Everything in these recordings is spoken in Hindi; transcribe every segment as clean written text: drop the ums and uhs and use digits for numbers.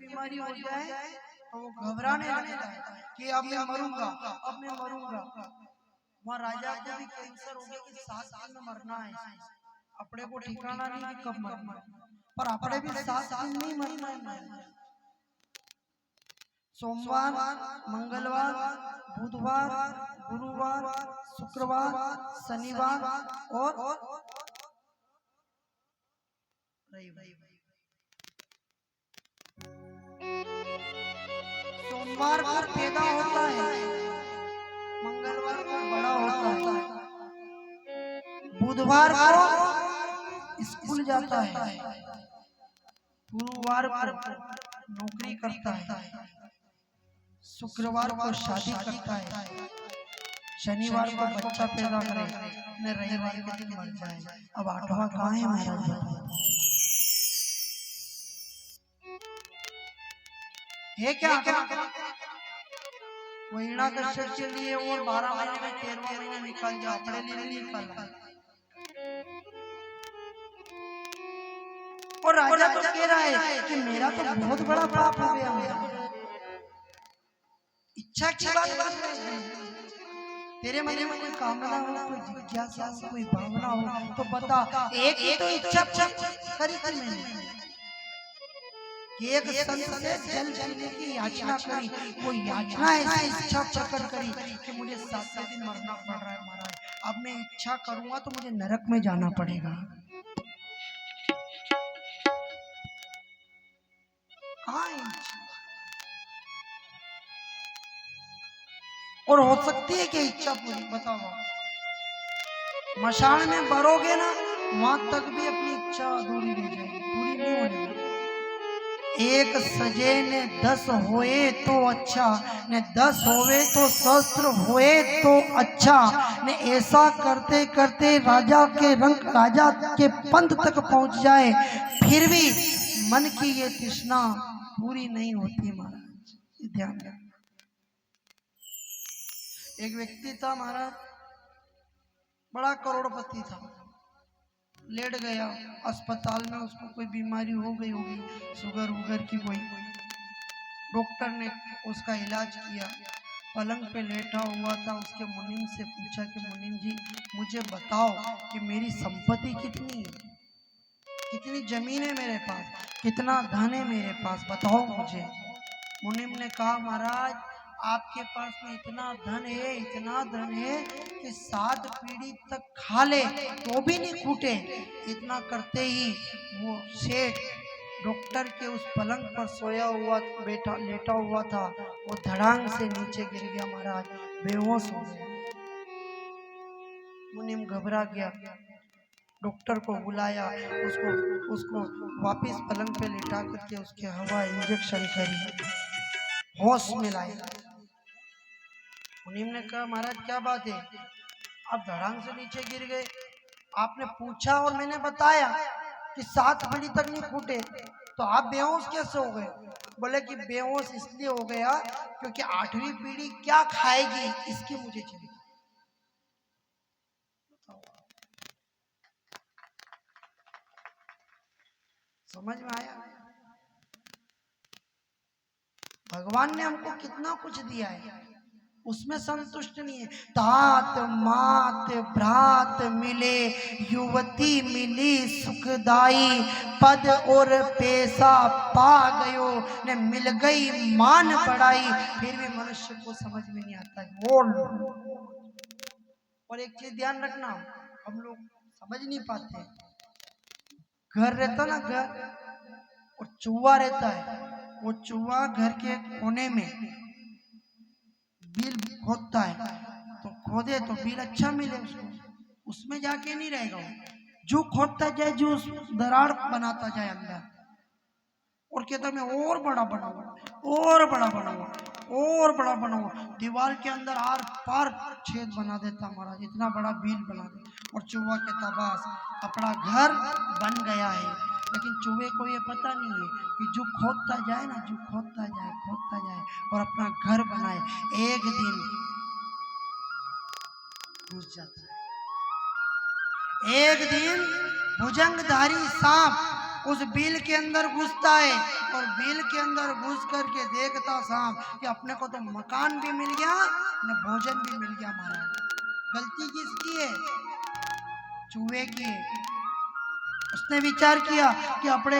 बीमारी हो जाए तो वो घबराने लगता है कि अब मैं मरूंगा, अब मैं मरूंगा। वहाँ राजा को भी कैंसर हो गया कि 7 दिन में मरना है। अपने को ठिकाना नहीं कि कब मरना, पर अपने भी 7 दिन नहीं मरना है। सोमवार, मंगलवार, बुधवार, गुरुवार, शुक्रवार, शनिवार और रविवार। सोमवार को पैदा होता है, मंगलवार को बड़ा होता है, बुधवार को स्कूल जाता है, गुरुवार को नौकरी करता है, शुक्रवार को शादी करता है, शनिवार को बच्चा पैदा करे, रविवार के दिन मर जाए। अब 8वां कहाँ है महाराज? है क्या? वहीणा कश्यप के लिए और 12 महीने में 13वां महीना निकाल दिया, अपने लिए नहीं निकाला। और राजा तो कह रहा है कि मेरा तो बहुत बड़ा पाप हो गया। इच्छा की बात है, तेरे मन में कोई कामना हो, कोई जिज्ञासा हो, कोई भावना हो तो बता। एक ही तो इच्छा करी थी मैंने कि एक संत से जल पीने की याचना करी। वो याचना ऐसी इच्छा प्रकट करी कि मुझे 7 दिन मरना पड़ रहा है महाराज। अब मैं इच्छा करूंगा तो मुझे नरक में जाना पड़ेगा। और हो सकती है कि इच्छा पूरी? बताओ, मशाल में भरोगे ना, वहां तक भी अपनी इच्छा अधूरी रह जाएगी, पूरी नहीं होने। एक सजे ने 10 होए तो अच्छा, ने 10 होवे तो शस्त्र होए तो अच्छा, ने ऐसा करते करते राजा के पंथ तक पहुंच जाए, फिर भी मन की ये तृष्णा पूरी नहीं होती महाराज। ध्यान रखना। एक व्यक्ति था महाराज, बड़ा करोड़पति था, लेट गया अस्पताल में, उसको कोई बीमारी हो गई होगी, शुगर वुगर की कोई। डॉक्टर ने उसका इलाज किया, पलंग पे लेटा हुआ था। उसके मुनीम से पूछा कि मुनीम जी मुझे बताओ कि मेरी संपत्ति कितनी है, कितनी जमीन है मेरे पास, कितना धन है मेरे पास, बताओ मुझे। मुनीम ने कहा महाराज आपके पास में इतना धन है, इतना धन है कि 7 पीढ़ी तक खा ले तो भी नहीं फूटे। इतना करते ही वो सेठ डॉक्टर के उस पलंग पर सोया हुआ लेटा हुआ था, वो धड़ांग से नीचे गिर गया महाराज, बेहोश हो गया। मुनीम घबरा गया, डॉक्टर को बुलाया, उसको वापस पलंग पे लेटा करके उसके हवा इंजेक्शन करी, होश में लाया। मुनीम ने कहा महाराज क्या बात है, आप धड़ांग से नीचे गिर गए, आपने पूछा और मैंने बताया कि 7 पीढ़ी तक नहीं फूटे, तो आप बेहोश कैसे हो गए? बोले कि बेहोश इसलिए हो गया क्योंकि 8वीं पीढ़ी क्या खाएगी इसकी मुझे चिंता। समझ में आया? भगवान ने हमको कितना कुछ दिया है, उसमें संतुष्ट नहीं है। तात मात भ्रात मिले, युवती मिली सुखदाई, पद और पैसा पा गयो, ने मिल गई मान बढ़ाई, फिर भी मनुष्य को समझ में नहीं आता है। और एक चीज ध्यान रखना, हम लोग समझ नहीं पाते, घर रहता ना घर, और चूहा रहता है, वो चूहा घर के कोने में बिल खोदता है, तो खोदे तो बिल अच्छा मिले उसको, उसमें जाके नहीं रहेगा वो, जो खोदता जाए, जो दरार बनाता जाए अंदर, और कहता मैं और बड़ा बनाऊंगा, और बड़ा बनाऊंगा, और बड़ा बनाऊंगा, दीवार के अंदर आर पार छेद बना देता महाराज, इतना बड़ा बिल बना दे। और चूहा कहता बस अपना घर बन गया है। लेकिन चूहे को ये पता नहीं है कि जो खोदता जाए ना, जो खोदता जाए और अपना घर बनाए, एक दिन घुस जाता है। एक दिन भुजंगधारी सांप उस बिल के अंदर घुसता है और बिल के अंदर घुस करके देखता सांप कि अपने को तो मकान भी मिल गया न भोजन भी मिल गया। महाराज गलती किसकी है? चूहे की है। उसने विचार किया कि अपने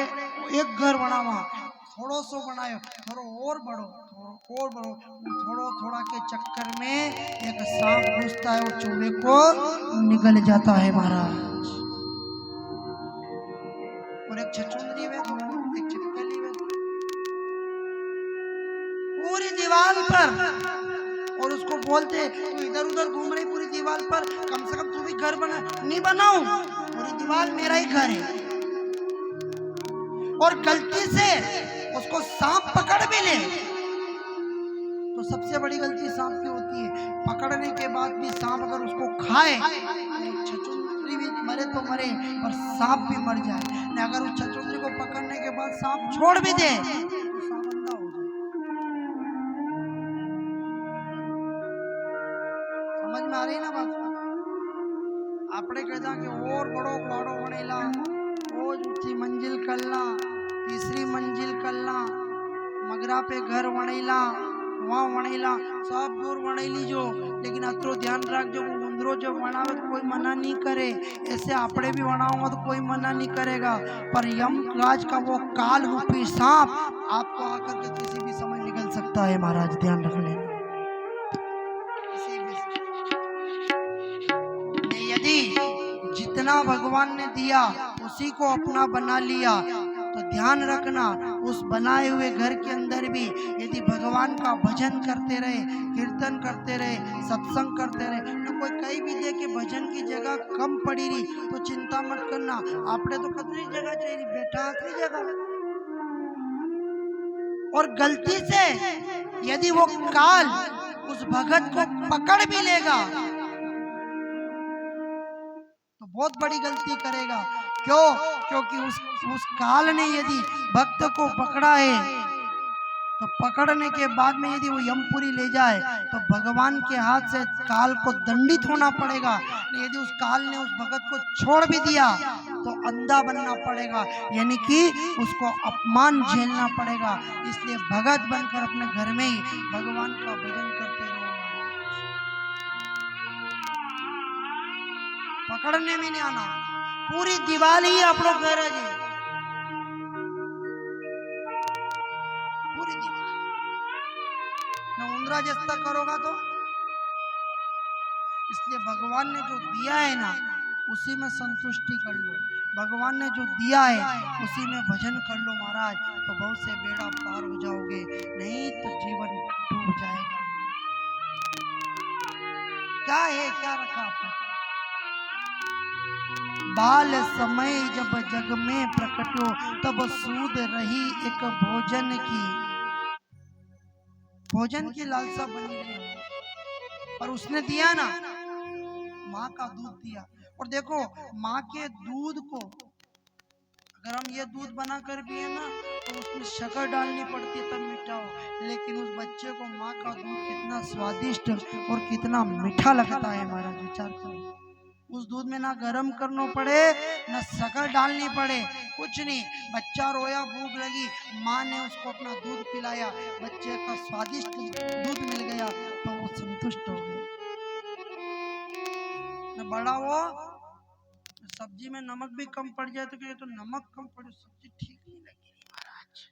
एक घर बनावा, थोड़ो सो बनायो, थोड़ो और बढ़ो, थोड़ो और बढ़ो, थोड़ो थोड़ा के चक्कर में एक सांप घुसता है और चूहे को निगल जाता है महाराज। और एक छछूंदरी में एक छिपकली में पूरी दीवार पर, और उसको बोलते तू इधर उधर घूम रही पूरी दीवार पर, कम से कम तू भी घर बना। नहीं बनाऊं, पूरी दीवार मेरा ही घर है। और गलती से उसको सांप पकड़ भी ले तो सबसे बड़ी गलती सांप की होती है। पकड़ने के बाद भी सांप अगर उसको खाए, छछूंदरी भी मरे तो मरे और सांप भी मर जाए। न अगर उस छछूंदरी को पकड़ने के बाद सांप छोड़ भी दे तो सांप अंधा हो जाए। समझ में आ रही ना बात? आपने कहता कि और बड़ो वाड़ो वणेला, और ऊंची मंजिल कलना, तीसरी मंजिल कलना, मगरा पे घर वणेला, वहाँ वणेला, सब दूर वणेली जो, लेकिन अतरो ध्यान रख जो उंदरो जो वणावे तो कोई मना नहीं करे। ऐसे आपने भी वणाऊंगा तो कोई मना नहीं करेगा, पर यमराज का वो काल रूपी सांप आपको आकर के किसी भी समय निकल सकता है। महाराज ध्यान रख लेना। यदि जितना भगवान ने दिया उसी को अपना बना लिया तो ध्यान रखना, उस बनाए हुए घर के अंदर भी यदि भगवान का भजन करते रहे, कीर्तन करते रहे, सत्संग करते रहे, न कोई कहीं भी देखे भजन की जगह कम पड़ी रही तो चिंता मत करना, आपने तो कतरी जगह चाहिए बेटा, आखिरी जगह। और गलती से यदि वो काल उस भगत को पकड़ भी लेगा तो बहुत बड़ी गलती करेगा। क्यों? क्योंकि उस काल ने यदि भक्त को पकड़ा है तो पकड़ने के बाद में यदि वो यमपुरी ले जाए तो भगवान के हाथ से काल को दंडित होना पड़ेगा। यदि उस काल ने उस भगत को छोड़ भी दिया तो अंधा बनना पड़ेगा, यानी कि उसको अपमान झेलना पड़ेगा। इसलिए भगत बनकर अपने घर में ही भगवान का भजन करते रहो। पकड़ने में नहीं आना, पूरी दिवाली ही आप लोग घर है, पूरी दिवाली न उंदरा जैसा करोगा तो। इसलिए भगवान ने जो दिया है ना उसी में संतुष्टि कर लो, भगवान ने जो दिया है उसी में भजन कर लो महाराज, तो बहुत से बेड़ा पार हो जाओगे, नहीं तो जीवन डूब जाएगा। क्या है, क्या रखा आपने? बाल समय जब जग में प्रकटो तब सूद रही एक भोजन की, भोजन की लालसा बनी रही। और उसने दिया ना, माँ का दूध दिया। और देखो माँ के दूध को अगर हम ये दूध बना कर पिए ना तो उसमें शक्कर डालनी पड़ती है तब मीठा हो, लेकिन उस बच्चे को माँ का दूध कितना स्वादिष्ट और कितना मीठा लगता है। महाराज विचार करो, उस दूध में ना गरम करना पड़े ना शक्कर डालनी पड़े, कुछ नहीं, बच्चा रोया, भूख लगी, माँ ने उसको अपना दूध पिलाया, बच्चे का स्वादिष्ट दूध मिल गया तो वो संतुष्ट हो गया। न बड़ा वो सब्जी में नमक भी कम पड़ जाए तो ये तो नमक कम पड़े, सब्जी ठीक नहीं लगी महाराज।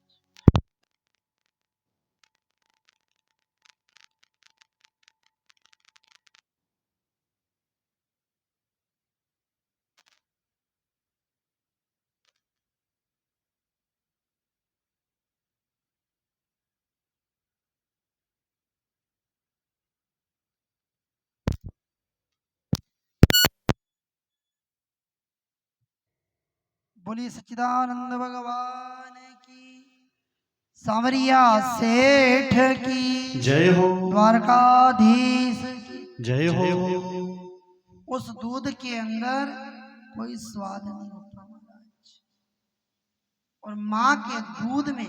बोलिए सच्चिदानंद भगवान की, सांवरिया सेठ की जय हो, द्वारकाधीश जय हो। उस दूध के अंदर कोई स्वाद नहीं होता महाराज, और माँ के दूध में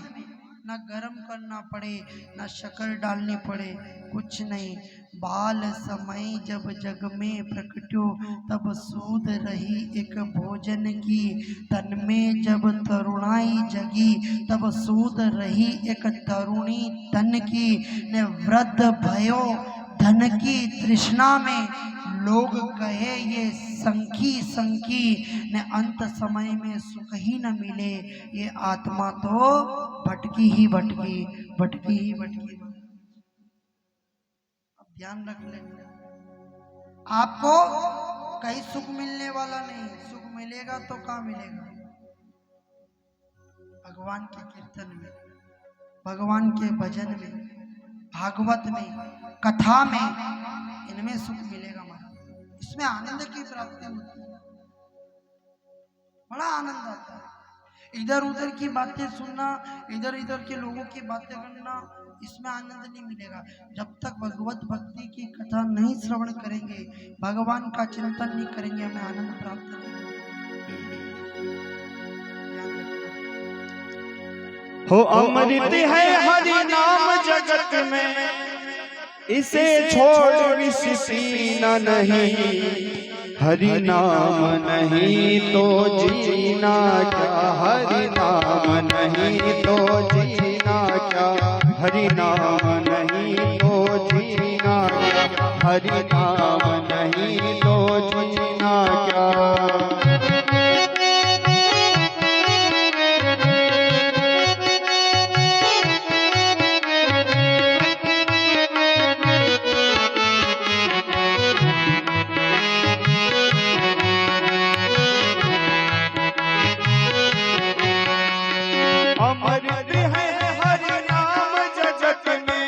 ना गरम करना पड़े, ना शक्कर डालनी पड़े, कुछ नहीं। बाल समय जब जग में प्रकट्यो, तब सूद रही एक भोजन की। तन में जब तरुणाई जगी, तब सूद रही एक तरुणी तन की। ने वृद्ध भयो धन की तृष्णा में, लोग कहे ये संखी संखी। ने अंत समय में सुख ही न मिले, ये आत्मा तो भटकी ही भटकी, भटकी ही भटकी। अब ध्यान रख ले, आपको कहीं सुख मिलने वाला नहीं। सुख मिलेगा तो कहाँ मिलेगा? भगवान के कीर्तन में, भगवान के भजन में, भागवत में, कथा में, इनमें सुख मिलेगा। महाराज इसमें आनंद की प्राप्ति होती है, बड़ा आनंद आता है। इधर उधर की बातें सुनना, इधर इधर के लोगों की बातें करना, इसमें आनंद नहीं मिलेगा। जब तक भगवत भक्ति की कथा नहीं श्रवण करेंगे, भगवान का चिंतन नहीं करेंगे, हमें आनंद प्राप्त नहीं हो। अमृत है हरि नाम जगत में, इसे छोड़ विष पीना नहीं। हरि नाम नहीं तो जीना क्या, हरि नाम नहीं तो जीना क्या, हरि नाम नहीं तो जीना क्या, हरि नाम नहीं तो जीना क्या। अमृत है हरि नाम जगत में,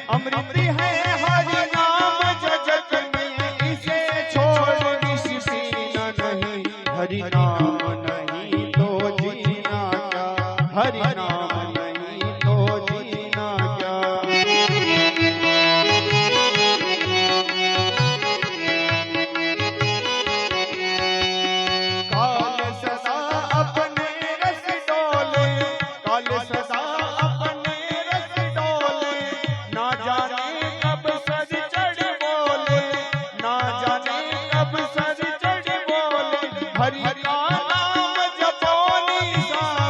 अमृत है हरि नाम जगत में, इसे छोड़ विष पीना नहीं। हरि नाम नहीं तो जीना क्या, हरि नाम नहीं तो जीना क्या। काल सदा अपने रस डोले, काल सदा अपने रस डोले, ना जाने कब सर चढ़ बोले, ना जाने कब सर चढ़ बोले। हरि का नाम जपो निसावन,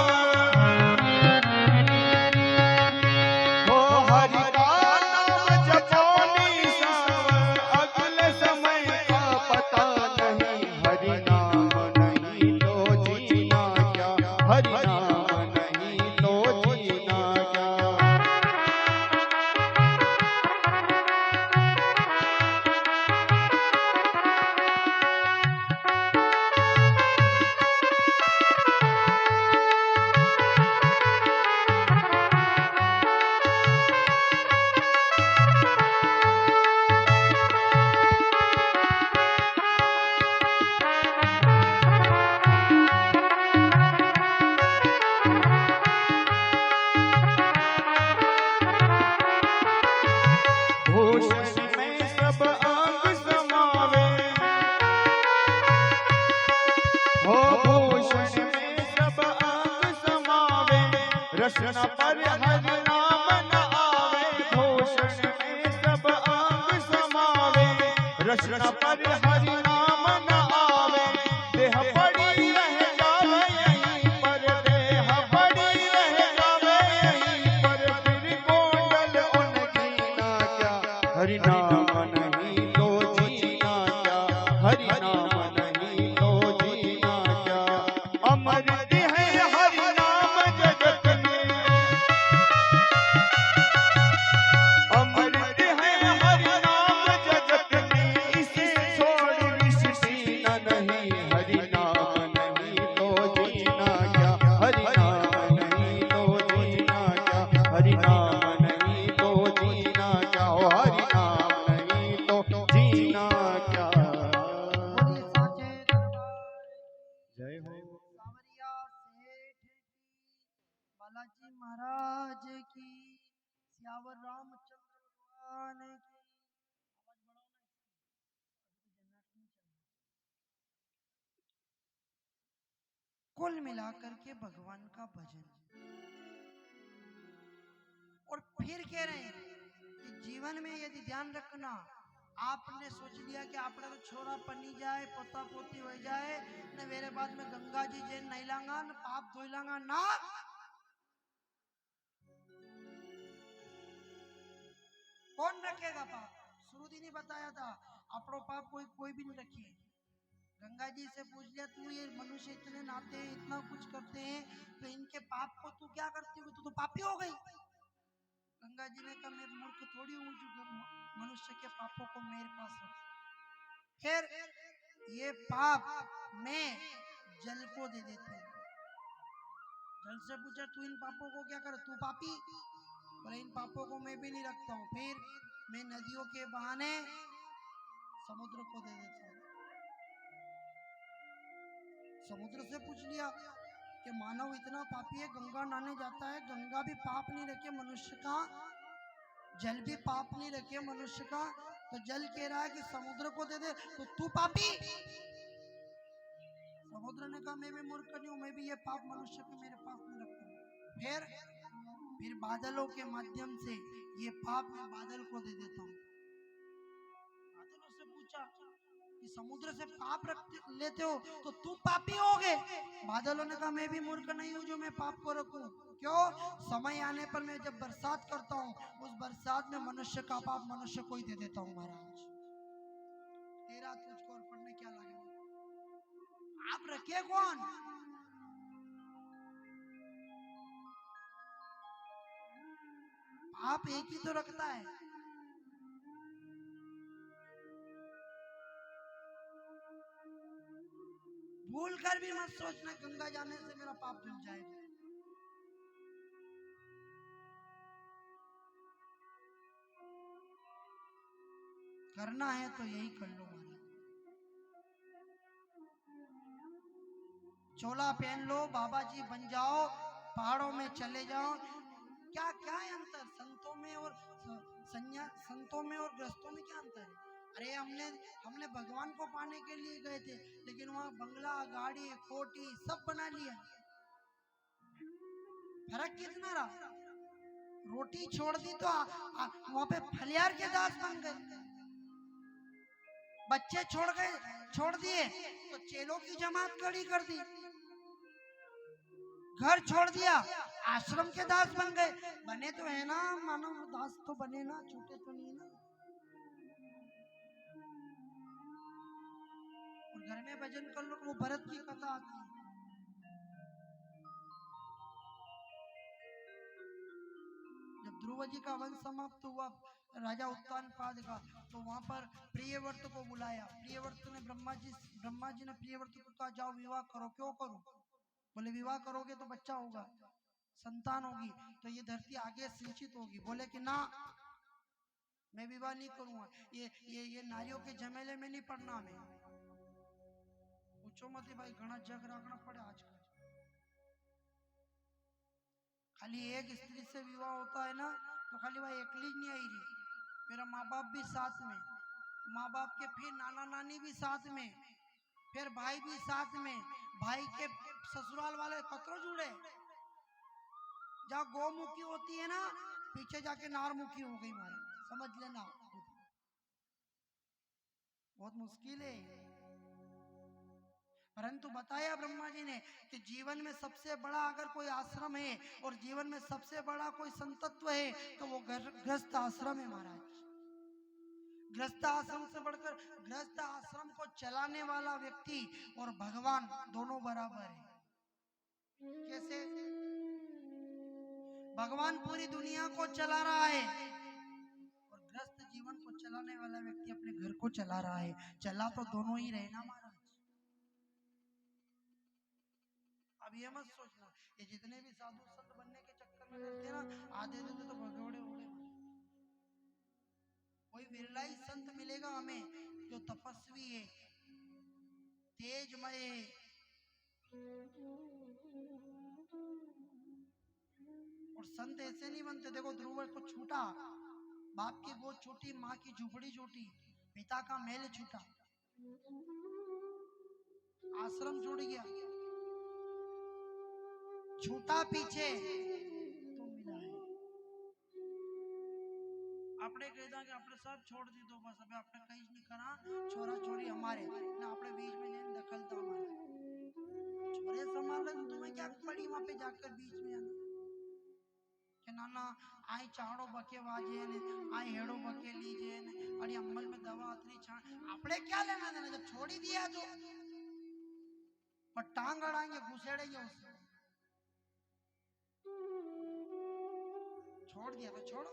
हो हरि का नाम जपो निसावन, अगले समय का पता नहीं। हरि नाम नहीं तो जीना क्या, हरि नाम नहीं तो जीना क्या। भूषण में सब अंग समावे, हो भूषण में सब अंग समावे, रसना पर हरि नाम न आवे। भूषण में सब अंग समावे, रसना पर हरि नाम न आवे। देह पड़ी रह जावे यहीं पर, देह पड़ी रह जावे यहीं पर, फिर गोंडल उनकी ना क्या। हरि नाम नहीं तो जीना क्या, हरि नाम नहीं तो जीना क्या। अमृत है हरि नाम जगत में, अमृत है हरि नाम जगत में, इसे छोड़ विष पीना नहीं। हरि नाम नहीं तो जीना क्या, हरि नाम नहीं तो जीना क्या, हरि नाम नहीं तो जीना क्या, ओ हरि नाम नहीं तो जीना क्या। बोलिए साचे दरबार जय हो। सावरिया सेठ की, बालाजी महाराज की, सियावर रामचंद्र भगवान की। आवाज बढ़ाओ ना, जन्नत नहीं चल रहा। कुल मिलाकर के भगवान का भजन, फिर कह रहे हैं कि जीवन में यदि ध्यान रखना, आपने सोच लिया कि आपने तो छोरा पनी जाए, पोता पोती हो जाए न, मेरे बाद में गंगा जी जैन नहीं लांगा न, पाप धोई लांगा ना। कौन रखेगा पाप? श्रुति ने बताया था अपनो पाप कोई भी नहीं रखे। गंगा जी से पूछ लिया, तू ये मनुष्य इतने नाते हैं, इतना कुछ करते हैं, तो इनके पाप को तू क्या करती हो? तू तो पापी हो गई। गंगा जी ने कहा, मैं मूर्ख थोड़ी हूँ जो मनुष्य के पापों को मेरे पास रख। फिर ये पाप मैं जल को दे देती हूँ। जल से पूछा, तू इन पापों को क्या कर? तू पापी? बोले, इन पापों को मैं भी नहीं रखता हूँ। फिर मैं नदियों के बहाने समुद्र को दे देता हूँ। समुद्र से पूछ लिया कि मानव इतना पापी है, गंगा नहाने जाता है, गंगा भी पाप नहीं रखे मनुष्य का, जल भी पाप नहीं रखे मनुष्य का, तो जल कह रहा है कि समुद्र को दे दे, तो तू पापी? समुद्र ने कहा, मैं भी मूर्ख नहीं हूं, मैं भी ये पाप मनुष्य के मेरे पास नहीं रखता हूं। फिर बादलों के माध्यम से ये पाप मैं बादल को दे देता हूँ। बादलों से पूछा कि समुद्र से पाप रख लेते हो तो तुम पापी होगे? बादलों ने कहा, मैं भी मूर्ख नहीं हूँ जो मैं पाप को रखूं। क्यों? समय आने पर मैं जब बरसात करता हूँ, उस बरसात में मनुष्य का पाप मनुष्य को ही दे देता हूँ। महाराज, तेरा तुझको अर्पण में क्या लगेगा? आप रखे कौन? पाप एक ही तो रखता है। भूल कर भी मत सोचना गंगा जाने से मेरा पाप धुल जाएगा। करना है तो यही कर लो महाराज। चोला पहन लो, बाबा जी बन जाओ, पहाड़ों में चले जाओ। क्या क्या है अंतर संतों में और संतों में और गृहस्थों में? क्या अंतर है? अरे हमने भगवान को पाने के लिए गए थे, लेकिन वहां बंगला, गाड़ी, कोठी सब बना लिया। फर्क कितना रहा? रोटी छोड़ दी तो वहां पे फलियार के दास बन गए। बच्चे छोड़ दिए तो चेलों की जमात खड़ी कर दी। घर छोड़ दिया, आश्रम के दास बन गए। बने तो है ना, मानो दास तो बने ना, छूटे तो नहीं ना। और घर में भजन कर लो, वो भरत की कथा आती है। जब ध्रुव जी का वंश समाप्त हुआ राजा उत्तानपाद का, तो वहां पर प्रियव्रत को बुलाया। प्रियव्रत ने ब्रह्मा जी ने प्रियव्रत को कहा, जाओ विवाह करो। क्यों करो? बोले, विवाह करोगे तो बच्चा होगा, संतान होगी, तो ये धरती आगे सिंचित होगी। बोले कि ना, मैं विवाह नहीं करूंगा, ये नारियों के झमेले में नहीं पड़ना। हमें पूछो मत भाई, घना जग रखना पड़े आजकल। खाली एक स्त्री से विवाह होता है ना, तो खाली भाई एकली नहीं आई रही, मेरा माँ बाप भी साथ में, माँ बाप के फिर नाना नानी भी साथ में, फिर भाई भी साथ में, भाई के ससुराल वाले कतरो जुड़े। जहाँ गौमुखी होती है ना, पीछे जाके नारमुखी हो गई मारे, समझ लेना। बहुत मुश्किल है। परंतु बताया ब्रह्मा जी ने कि जीवन में सबसे बड़ा अगर कोई आश्रम है और जीवन में सबसे बड़ा कोई संतत्व है तो वो गृहस्थ आश्रम है महाराज। गृहस्थ आश्रम से बढ़कर, गृहस्थ आश्रम को चलाने वाला व्यक्ति और भगवान दोनों बराबर है। कैसे? भगवान पूरी दुनिया को चला रहा है और गृहस्थ जीवन को चलाने वाला व्यक्ति अपने घर को चला रहा है। चला तो दोनों ही रहे ना महाराज। अब ये मत सोचना, ये जितने भी साधु संत बनने के चक्कर में रहते हैं ना, आधे देते तो भगोड़े हो गए। कोई विरला ही संत मिलेगा हमें जो तपस्वी है, तेजमय है, और संत ऐसे नहीं बनते। देखो ध्रुव को छूटा, बाप की गोद छूटी, माँ की झुपड़ी छूटी, पिता का महल छूटा, आश्रम छूट गया, छूटा पीछे तो मिला है। આપણે કહીदा कि આપણે सब छोड़ दी तो बस अबे આપણે કઈ જ નહીં કરા छोरा छोरी हमारे ना આપણે बीच में लेने दखलता हमारे छोरे संभाल ले तो तुम्हें क्या पड़ी वहां पे जाकर बीच में आना કે નાના આઈ ચાડો બકે વાજે ને આઈ હેડો બકે લીજે ને અરે અમલ में दवा अतरी छाण આપણે क्या लेना देना जब छोड़ी दिया तो पर टांग अड़ाएंगे घुसेड़ेंगे उससे छोड़ दिया तो छोड़ो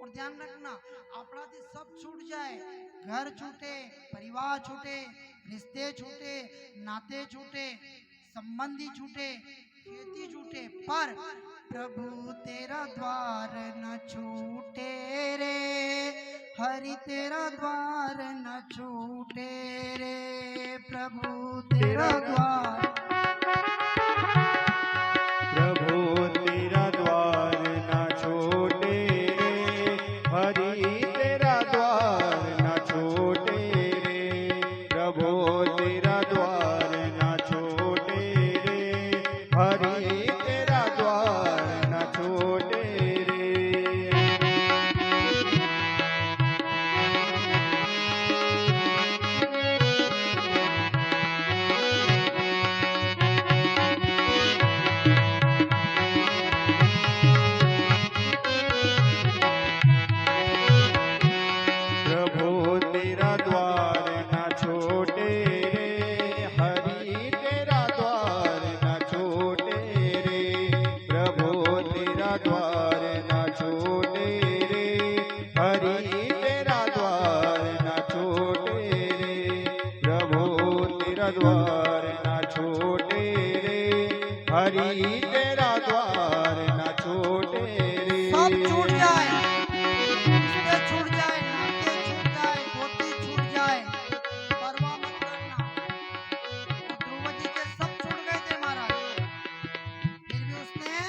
और ध्यान रखना अपना सब छूट जाए घर छूटे परिवार छूटे रिश्ते छूटे नाते छूटे संबंधी छूटे खेती छूटे पर प्रभु तेरा द्वार न छूटे रे हरि तेरा द्वार न छूटे रे प्रभु तेरा द्वार प्रभु तेरा द्वार न छोटे हरि तेरा द्वार न छोटे रे प्रभु तेरा द्वार न छोटे रे हरि तेरा द्वार न छोटे रे प्रभु तेरा द्वार न छोटे रे हरि तेरा द्वार न छोटे रे प्रभु तेरा द्वार न छोटे रे हरि तेरा द्वार न छोटे रे प्रभु तेरा द्वार न छोटे रे हरि तेरा द्वार न छोटे रे सब छूट जाए रिश्ते छूट जाए नाते छूट जाए गोती छूट जाए परवाह मत करना ध्रुव जी के सब छूट गए थे महाराज फिर भी उसने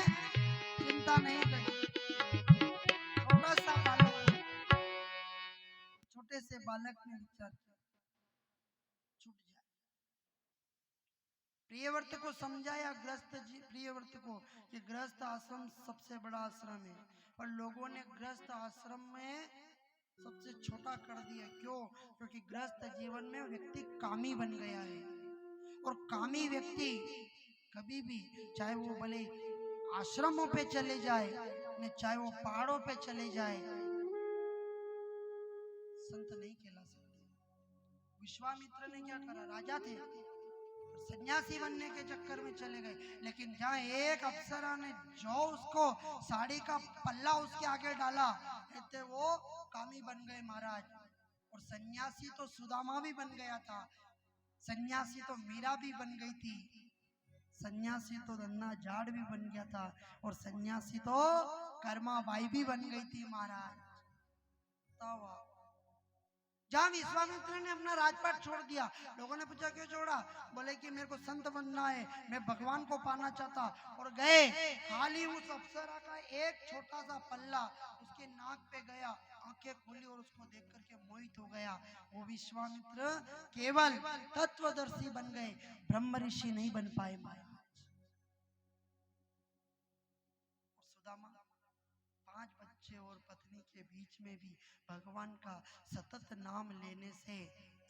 चिंता नहीं करी छोटा सा बालक छोटे से बालक ने विचार किया छूट जाए प्रियव्रत को समझाया प्रियव्रत को कि गृहस्थ आश्रम सबसे बड़ा आश्रम है पर लोगों ने गृहस्थ आश्रम में सबसे छोटा कर दिया क्यों क्योंकि गृहस्थ जीवन में व्यक्ति कामी बन गया है और कामी व्यक्ति कभी भी चाहे वो भले आश्रमों पे चले जाए ने चाहे वो पहाड़ों पे चले जाए संत नहीं कहला सकते विश्वामित्र ने क्या करा राजा थे सन्यासी बनने के चक्कर में चले गए लेकिन जहाँ एक अप्सरा ने जो उसको साड़ी का पल्ला उसके आगे डाला कहते वो कामी बन गए महाराज और सन्यासी तो सुदामा भी बन गया था सन्यासी तो मीरा भी बन गई थी सन्यासी तो धन्ना जाड़ भी बन गया था और सन्यासी तो कर्मा बाई भी बन गई थी महाराज तब जहाँ विश्वामित्र ने अपना राजपाट छोड़ दिया लोगों ने पूछा क्यों छोड़ा बोले कि मेरे को संत बनना है मैं भगवान को पाना चाहता और गए खाली उस अप्सरा का एक छोटा सा पल्ला उसके नाक पे गया आंखें खोली और उसको देख करके मोहित हो गया वो विश्वामित्र केवल तत्वदर्शी बन गए ब्रह्म ऋषि नहीं बन पाए महाराज और सुदामा 5 बच्चे और पत्नी के बीच में भी भगवान का सतत नाम लेने से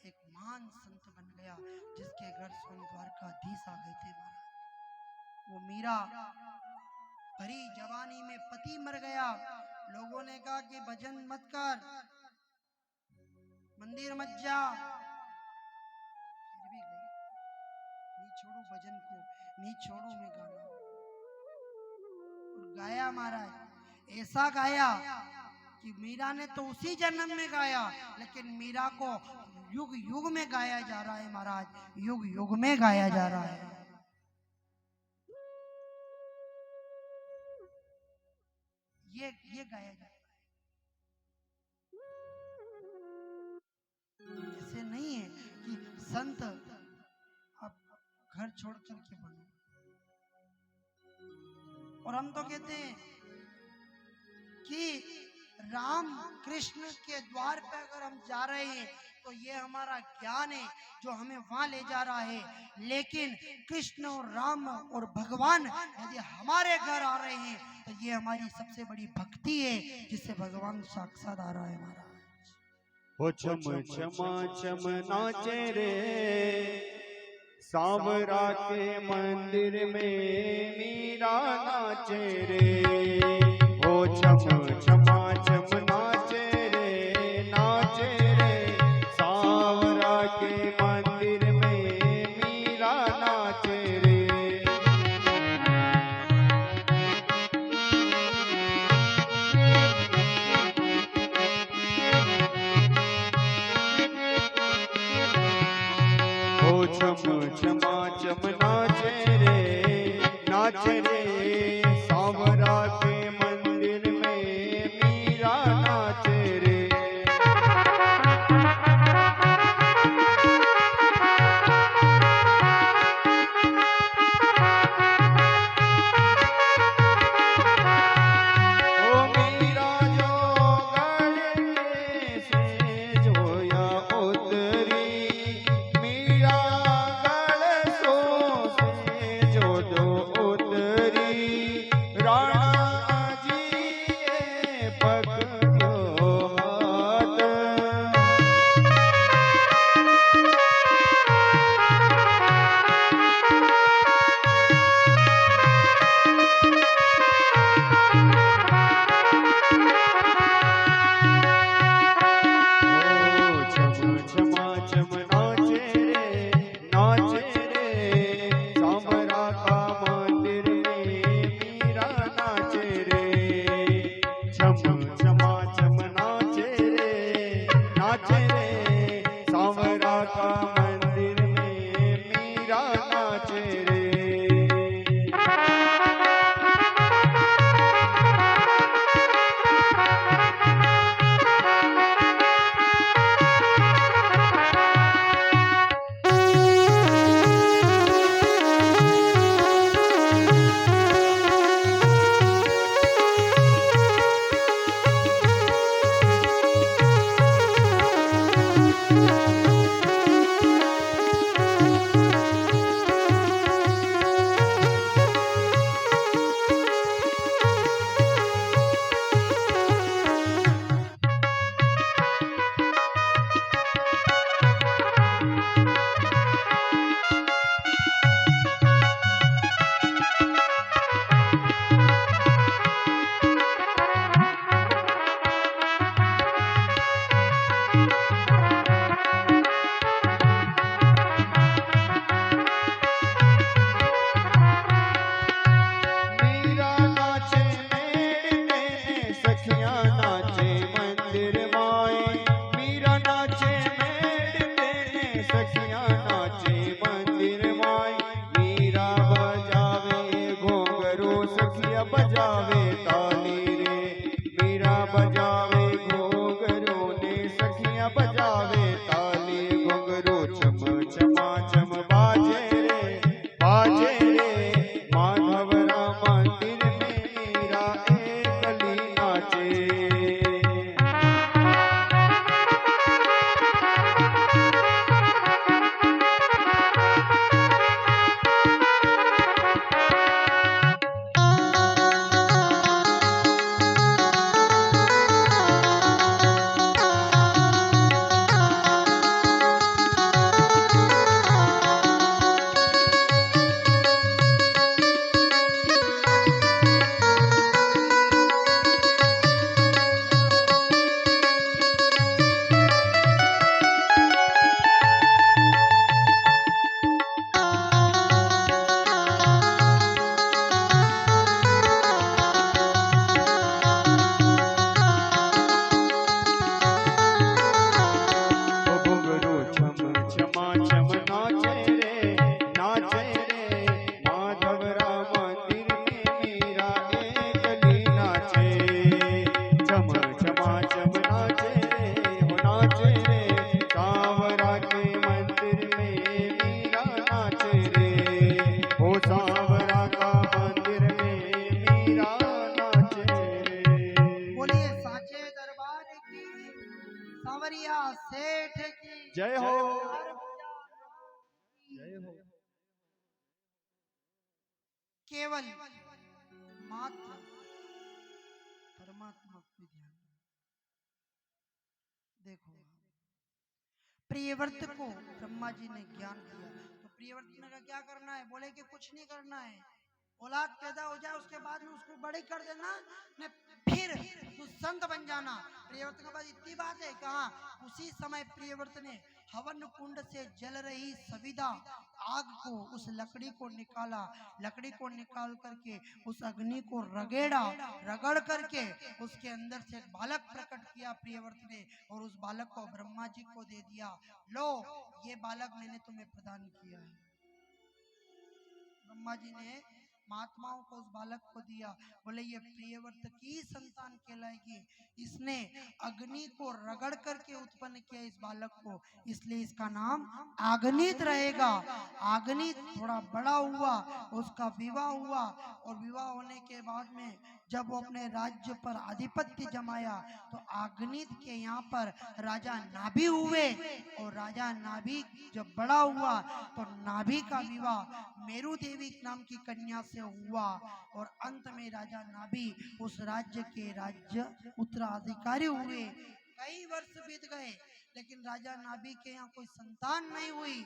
एक महान संत बन गया जिसके घर सोम द्वारकाधीश आ गए थे महाराज वो मीरा भरी जवानी में पति मर गया लोगों ने कहा कि भजन मत कर मंदिर मत जा फिर भी गई नहीं छोड़ू भजन को नहीं छोड़ू मैं गाना और गाया महाराज ऐसा गाया कि मीरा ने तो उसी जन्म में गाया लेकिन मीरा को युग युग में गाया जा रहा है महाराज युग युग में गाया जा रहा है ये गाया जा रहा है ऐसे नहीं है कि संत आप घर छोड़ करके बनो और हम तो कहते हैं कि राम कृष्ण के द्वार पे अगर हम जा रहे हैं तो ये हमारा ज्ञान है जो हमें वहां ले जा रहा है लेकिन कृष्ण और राम और भगवान यदि हमारे घर आ रहे हैं तो ये हमारी सबसे बड़ी भक्ति है जिससे भगवान साक्षात आ रहा है महाराज। हो छम छमा छम नाचे रे सांवरा के मंदिर में मीरा नाचे रे। हो छम छमा छम नाचे रे सांवरा के मंदिर में मीरा नाचे रे। हो छम छमा छम नाचे रे सांवरा के मंदिर में मीरा नाचे रे। ओ मीरा जो गढ़ के से जोया उतरी मीरा गढ़ सो से जो दो उतरी राणा जी पकड़ो हाथ। छम छमा छम नाचे रे सांवरा का मंदिर में मीरा नाचे रे। छम छमा छम नाचे रे सांवरा का मंदिर में मीरा नाचे रे। मीरा नाचे मेड़ में सखियां नाचे मंदिर माए। मीरा नाचे मेड़ में सखियां नाचे मंदिर माए। मीरा बजावे घोंघरू सखिया बजावे ताली रे। मीरा बजावे घोंघरू ने सखिया बजावे ताली। घोंघरू छम छमा छम बाजे रे माधवरा मंदिर में मीरा एकली नाचे। सांवरिया सेठ की जय हो जय हो। केवल मात्र परमात्मा को ध्यान दो। देखो प्रियव्रत को ब्रह्मा जी ने ज्ञान दिया, तो प्रियव्रत ने कहा क्या करना है? बोले कि कुछ नहीं करना है, औलाद पैदा हो जाए उसके बाद में उसको बड़ी कर देना ने, फिर तू संत बन जाना। प्रियव्रत के पास इतनी बात है। कहा उसी समय प्रियव्रत ने हवन कुंड से जल रही सविदा आग को, उस लकड़ी को निकाला, लकड़ी को निकाल करके उस अग्नि को रगड़ करके उसके अंदर से एक बालक प्रकट किया प्रियव्रत ने, और उस बालक को ब्रह्मा जी को दे दिया। लो ये बालक मैंने तुम्हें प्रदान किया है। ब्रह्मा जी ने महात्माओं को उस बालक को दिया। बोले ये प्रियव्रत की संतान कहलाएगी, इसने अग्नि को रगड़ करके उत्पन्न किया इस बालक को, इसलिए इसका नाम आग्नित रहेगा। आग्नित थोड़ा बड़ा हुआ, उसका विवाह हुआ, और विवाह होने के बाद में जब वो अपने राज्य पर आधिपत्य जमाया तो आग्नित के यहाँ पर राजा नाभि हुए, और राजा नाभि जब बड़ा हुआ तो नाभि का विवाह मेरु देवी नाम की कन्या से हुआ, और अंत में राजा नाभि उस राज्य के राज्य उत्तराधिकारी हुए। कई वर्ष बीत गए लेकिन राजा नाभि के यहाँ कोई संतान नहीं हुई।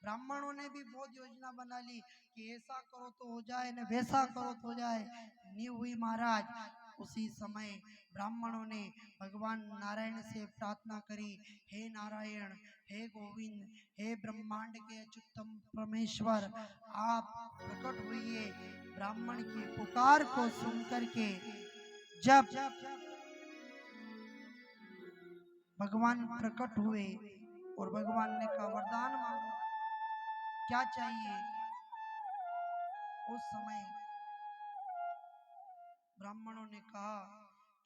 ब्राह्मणों ने भी बहुत योजना बना ली कि ऐसा करो तो हो जाए, न वैसा करो तो हो जाए, नहीं हुई महाराज। उसी समय ब्राह्मणों ने भगवान नारायण से प्रार्थना करी, हे नारायण, हे गोविंद, हे ब्रह्मांड के अच्युतम परमेश्वर, आप प्रकट हुई। ब्राह्मण की पुकार को सुन करके जब भगवान प्रकट हुए और भगवान ने कहा वरदान मांगो, क्या चाहिए? उस समय ब्राह्मणों ने कहा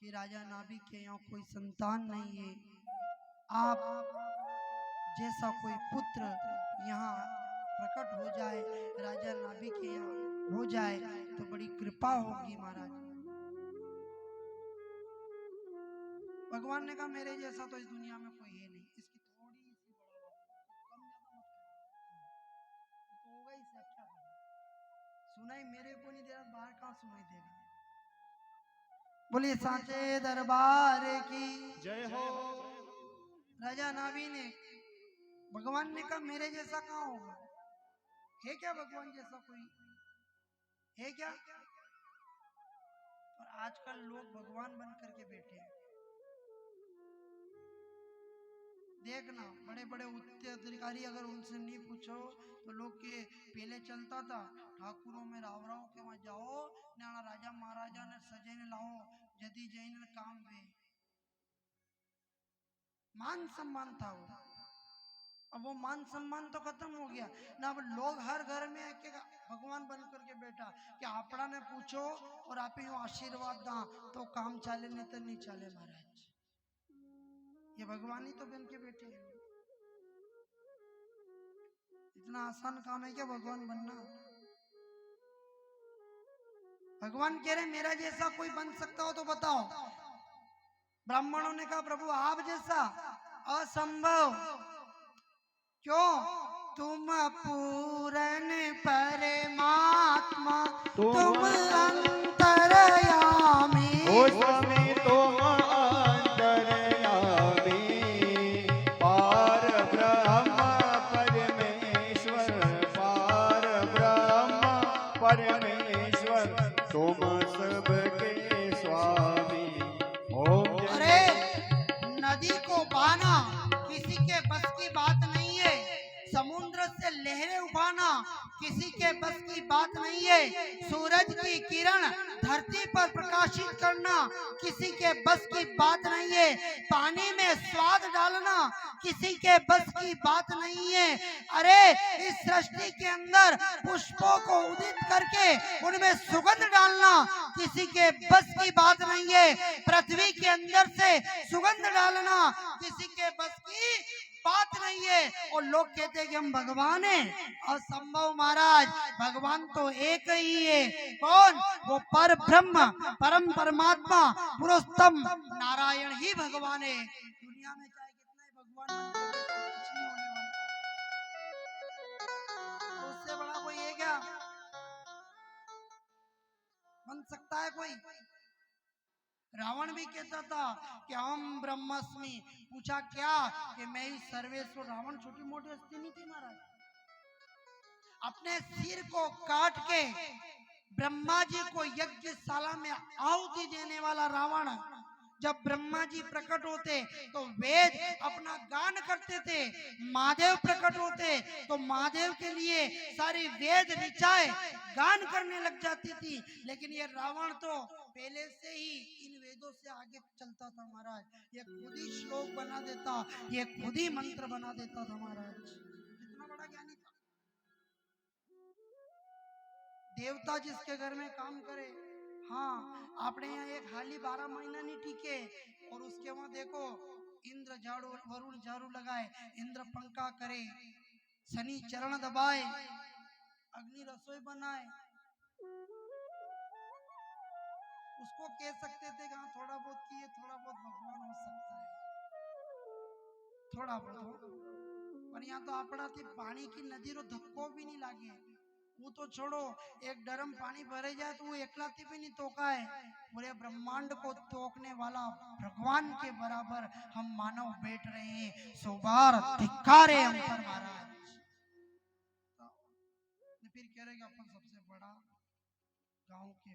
कि राजा नाभि के यहाँ कोई संतान नहीं है, आप जैसा कोई पुत्र यहाँ प्रकट हो जाए, राजा नाभि के यहाँ हो जाए तो बड़ी कृपा होगी महाराज। भगवान ने कहा मेरे जैसा तो इस दुनिया में कोई है नहीं, इसकी थोड़ी सी कम ज्यादा मत तो होगा ही, क्या करें? सुनाई मेरे को नहीं दे रहा, बाहर कहाँ सुनाई देगा? बोलिए सांचे दरबार की जय हो। राजा नाभि ने, भगवान ने कहा मेरे जैसा कहाँ होगा? है क्या भगवान जैसा कोई? है क्या? और आजकल लोग भगवान बन करके बैठे हैं। देखना बड़े बड़े उच्च अधिकारी अगर उनसे नहीं पूछो तो लोग के पहले चलता था ठाकुरों में राव राव के वहां जाओ ना राजा महाराजा ने सजे ने लाओ यदि जैन काम वे, मान सम्मान था वो। अब वो मान सम्मान तो खत्म हो गया ना। अब लोग हर घर में आके भगवान बन करके बैठा कि आपड़ा ने पूछो और आप ही आशीर्वाद दा तो काम चाले, नहीं तो नहीं चाले महाराज। ये भगवान ही तो बन के बैठे हैं। इतना आसान काम है क्या भगवान बनना? भगवान कह रहे मेरा जैसा कोई बन सकता हो तो बताओ। ब्राह्मणों ने कहा प्रभु आप जैसा असंभव। क्यों? तुम पूरन परमात्मा, तुम अंतर्यामी। ओ स्वामी तुम अंतर्यामी, पार ब्रह्म परमेश्वर, पार ब्रह्म परमेश्वर, तुम सबके स्वामी। ओम। अरे नदी को बहाना किसी के बस की बात नहीं है, समुद्र से लहरें उठाना किसी के बस की बात नहीं है, सूरज की किरण धरती पर प्रकाशित करना किसी के बस की बात नहीं है, पानी में स्वाद डालना किसी के बस की बात नहीं है। अरे इस सृष्टि के अंदर पुष्पों को उदित करके उनमें सुगंध डालना किसी के बस की बात नहीं है, पृथ्वी के अंदर से सुगंध डालना किसी के बस की बात नहीं है। और लोग कहते हैं कि हम भगवान हैं, असंभव महाराज। भगवान तो एक ही है। कौन? वो पर ब्रह्म परम परमात्मा पुरुषोत्तम नारायण ही भगवान है। दुनिया में चाहे कितना ही भगवान बन के बैठो, कुछ नहीं होने वाला। तो उससे बड़ा कोई है क्या? बन सकता है कोई? रावण भी कहता था कि हम ब्रह्मास्मि। पूछा क्या? कि मैं ही सर्वेश्वर। रावण छोटी मोटी हस्ती नहीं थी महाराज। अपने सिर को काट के ब्रह्मा जी को यज्ञशाला में आहुति देने वाला रावण, जब ब्रह्मा जी प्रकट होते तो वेद अपना गान करते थे। महादेव प्रकट होते तो महादेव के लिए सारी वेद ऋचाएं गान करने लग जाती थी। लेकिन ये रावण तो पहले से ही इन वेदों से आगे चलता था महाराज। ये खुद ही श्लोक बना देता, ये खुद ही मंत्र बना देता था महाराज। कितना बड़ा ज्ञानी था। देवता जिसके घर में काम करे, हाँ आपने यहाँ एक हाली 12 महीना नहीं टीके और उसके वहां देखो इंद्र झाड़ू वरुण झाड़ू लगाए, इंद्र पंखा करे, शनि चरण दबाए, अग्नि रसोई बनाए। उसको कह सकते थे कि हाँ थोड़ा बहुत किए, थोड़ा बहुत भगवान हो सकता है, थोड़ा बहुत। पर यहाँ तो अपना थी पानी की नदी रो धक्को भी नहीं लागे। वो तो छोड़ो, एक डरम पानी भरे जाए तो वो एकलाती भी नहीं तोका है। पूरे ब्रह्मांड को तोकने वाला भगवान के बराबर हम मानव बैठ रहे हैं। सोबार धिक्कारे हम पर महाराज। फिर कह रहे कि अपन सबसे बड़ा गांव के,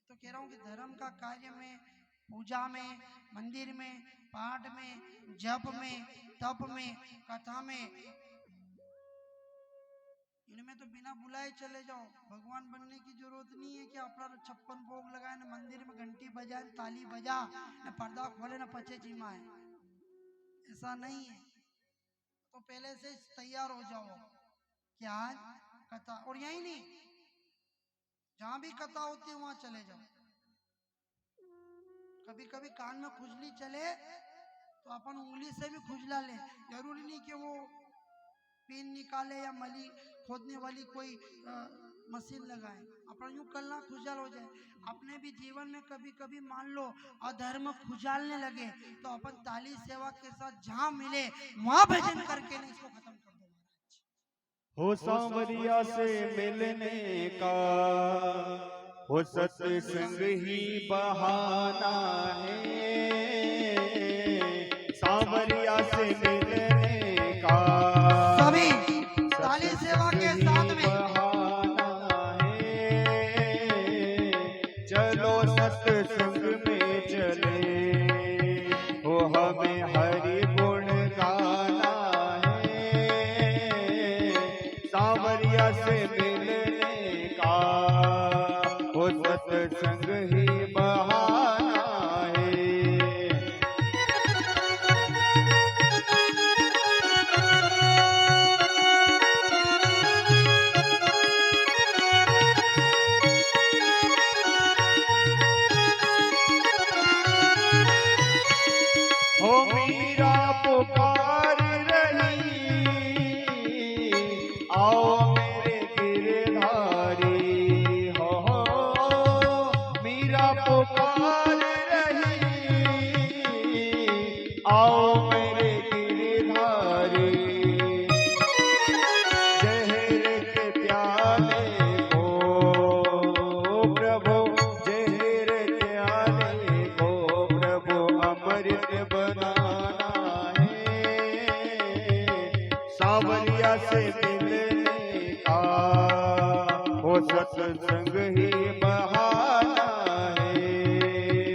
तो कह रहा हूँ कि धर्म का कार्य में, पूजा में, मंदिर में, पाठ में, जप में, तप में, कथा में, इनमें तो बिना बुलाए चले जाओ। भगवान बनने की जरूरत नहीं है कि अपना 56 भोग लगाए ना मंदिर में घंटी बजाए, ताली बजा, ना पर्दा खोले, ना पचे जिमाए। ऐसा नहीं है। तो पहले से तैयार हो जाओ कि आज कथा, और यही नहीं, जहां भी कथा होती है वहां चले जाओ। कभी कभी कान में खुजली चले तो अपन उंगली से भी खुजला ले। जरूरी नहीं कि वो पिन निकाले या मली खोदने वाली कोई मशीन लगाए। अपन यूं कलना खुजल हो जाए। अपने भी जीवन में कभी कभी मान लो अधर्म खुजालने लगे तो अपन ताली सेवा के साथ जहां मिले वहां भजन करके नहीं इसको खत्म कर दो महाराज। हो सांवरिया से मिलने का, हो सत्संग ही बहाना है। सांवरिया से मिलने का सभी ताली सेवा के साथ में बहाना है। चलो सत्संग में चले, हो हमें हरि गुण गाना है। सांवरिया से मिलने का, हो सत्संग ही बहाना है। हो मीरा पुकार रही, आओ मेरे गिरधारी। हो मीरा पुकार रही, आओ मेरे गिरधारी। जहर के प्याले को प्रभु, जहर प्याले को प्रभु अमृत बनाना है। सांवरिया से मिलने का, हो सत्संग ही बहाना है।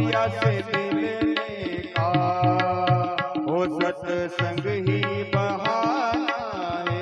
सांवरिया से मिलने का हो सत्संग ही बहाना है।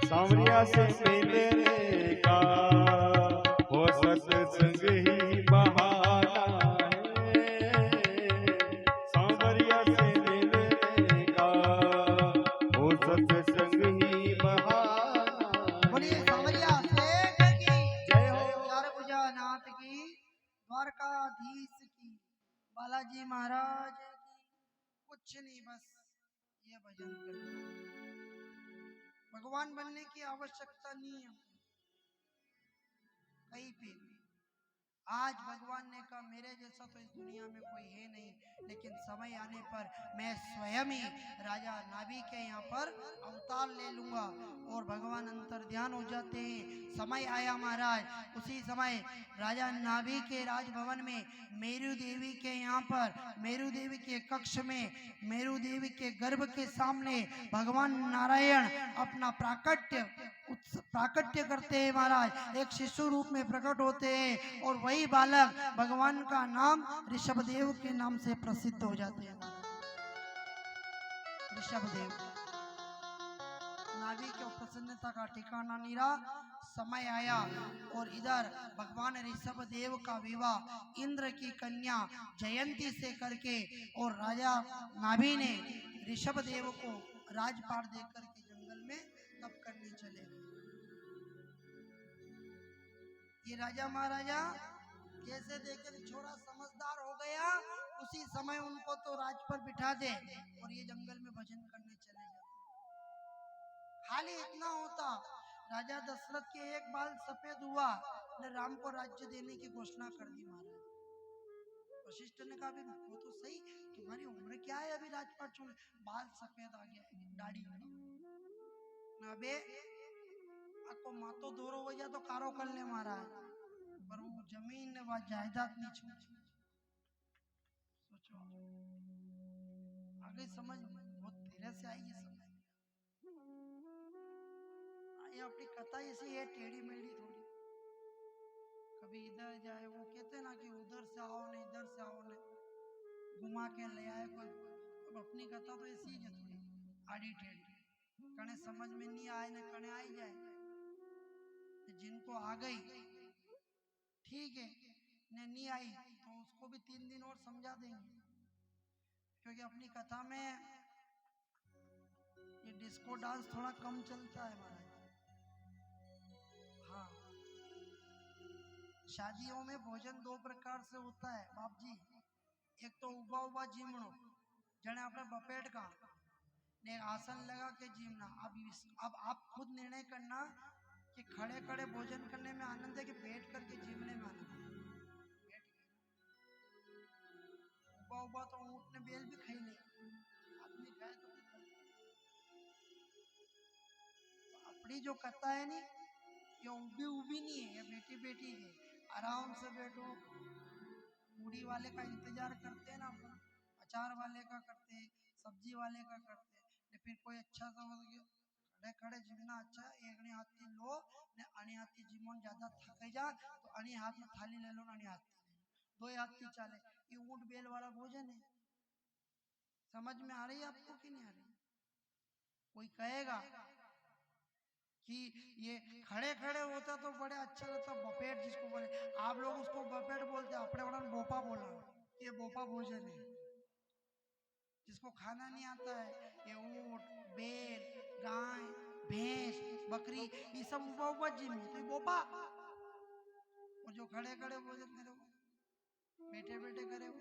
सांवरिया से मिलने का हो सत्संग ही बहाना है। सांवरिया से मिलने का हो सत्संग ही बहाना है। बोलिए सांवरिया सेठ की जय हो। चार भुजा नाथ की, द्वारकाधीश की, बालाजी महाराज की। कुछ नहीं, बस ये भजन करना। भगवान बनने की आवश्यकता नहीं है कहीं पे भी। आज भगवान ने कहा मेरे जैसा तो इस दुनिया में कोई है नहीं, लेकिन समय आने पर मैं स्वयं ही राजा नाभि के यहाँ पर अवतार ले लूंगा। और भगवान अंतर्ध्यान हो जाते हैं। समय आया महाराज, उसी समय राजा नाभि के राजभवन में मेरु देवी के यहाँ पर, मेरु देवी के कक्ष में, मेरु देवी के गर्भ के सामने भगवान नारायण अपना प्राकट्य करते हैं महाराज। एक शिशु रूप में प्रकट होते हैं और वही बालक भगवान का नाम ऋषभदेव के नाम से प्रसिद्ध हो जाते हैं। ऋषभदेव नाभि की प्रसन्नता का ठिकाना नहीं रहा। समय आया और इधर भगवान ऋषभदेव का विवाह इंद्र की कन्या जयंती से करके, और राजा नाभि ने ऋषभदेव को राजपाट देकर के जंगल में तप करने चले गए। ये राजा महाराजा जैसे देखे छोरा समझदार हो गया, उसी समय उनको तो राज पर बिठा दे और ये जंगल में भजन करने चले जाते। खाली इतना होता, राजा दशरथ के एक बाल सफेद हुआ ने राम को राज्य देने की घोषणा कर दी महाराज। वशिष्ठ ने कहा वो तो सही, तुम्हारी उम्र क्या है अभी राजपाट छोड़, बाल सफेद आ गया, दाढ़ी अबे आपको मातो दोरो हो जा तो कारो कर ले महाराज, पर वो जमीन व जायदाद नहीं छोड़। सोचो आगे समझ बहुत धीरे से आई है समझ। ये अपनी कथा ऐसी है टेढ़ी मेढ़ी थोड़ी, कभी इधर जाए, वो कहते ना कि उधर से आओ नहीं इधर से आओ नहीं, घुमा के ले आए कोई। अब अपनी कथा तो ऐसी है थोड़ी आड़ी टेढ़ी, कने समझ में नहीं आए ना कने आई जाए। जिनको आ गई ठीक है, ने नहीं आई तो उसको भी 3 दिन और समझा देंगे, क्योंकि अपनी कथा में ये डिस्को डांस थोड़ा कम चलता है महाराज। हाँ, शादियों में भोजन 2 प्रकार से होता है बाप जी। एक तो उबा उबा जीमणो, जने अपने बपेट का ने आसन लगा के जीमना। अब आप खुद निर्णय करना कि खड़े खड़े भोजन करने में आनंद है कि बैठ करके जीवने में आनंद है। उबा उबा तो ऊँट ने बेल भी खाई नहीं, आदमी खाए तो अपनी जो कथा है नी, ये उबी उबी नहीं है, ये बेटी बेटी है। आराम से बैठो, पूड़ी वाले का इंतजार करते हैं ना, अचार वाले का करते हैं, सब्जी वाले का करते हैं, फिर कोई अच्छा सा खड़े खड़े जीवना अच्छा है। एक हाथी लो ने अणी हाथी जीवन ज्यादा थके जा तो अणी हाथ में थाली ले लो, अणी हाथ 2 हाथ की चाले। ये ऊंट बेल वाला भोजन है। समझ में आ रही है आपको कि नहीं आ रही? कोई कहेगा कि ये खड़े खड़े होता तो बड़े अच्छा लगता, बपेट जिसको बोले, आप लोग उसको बपेट बोलते, अपने बड़ा बोपा बोला, ये बोपा भोजन है। जिसको खाना नहीं आता है, ये ऊंट बेल गाय भैंस बकरी ये सब उबा उबा जिम तो ये बोपा। और जो खड़े खड़े भोजन करे वो बैठे बैठे करे वो।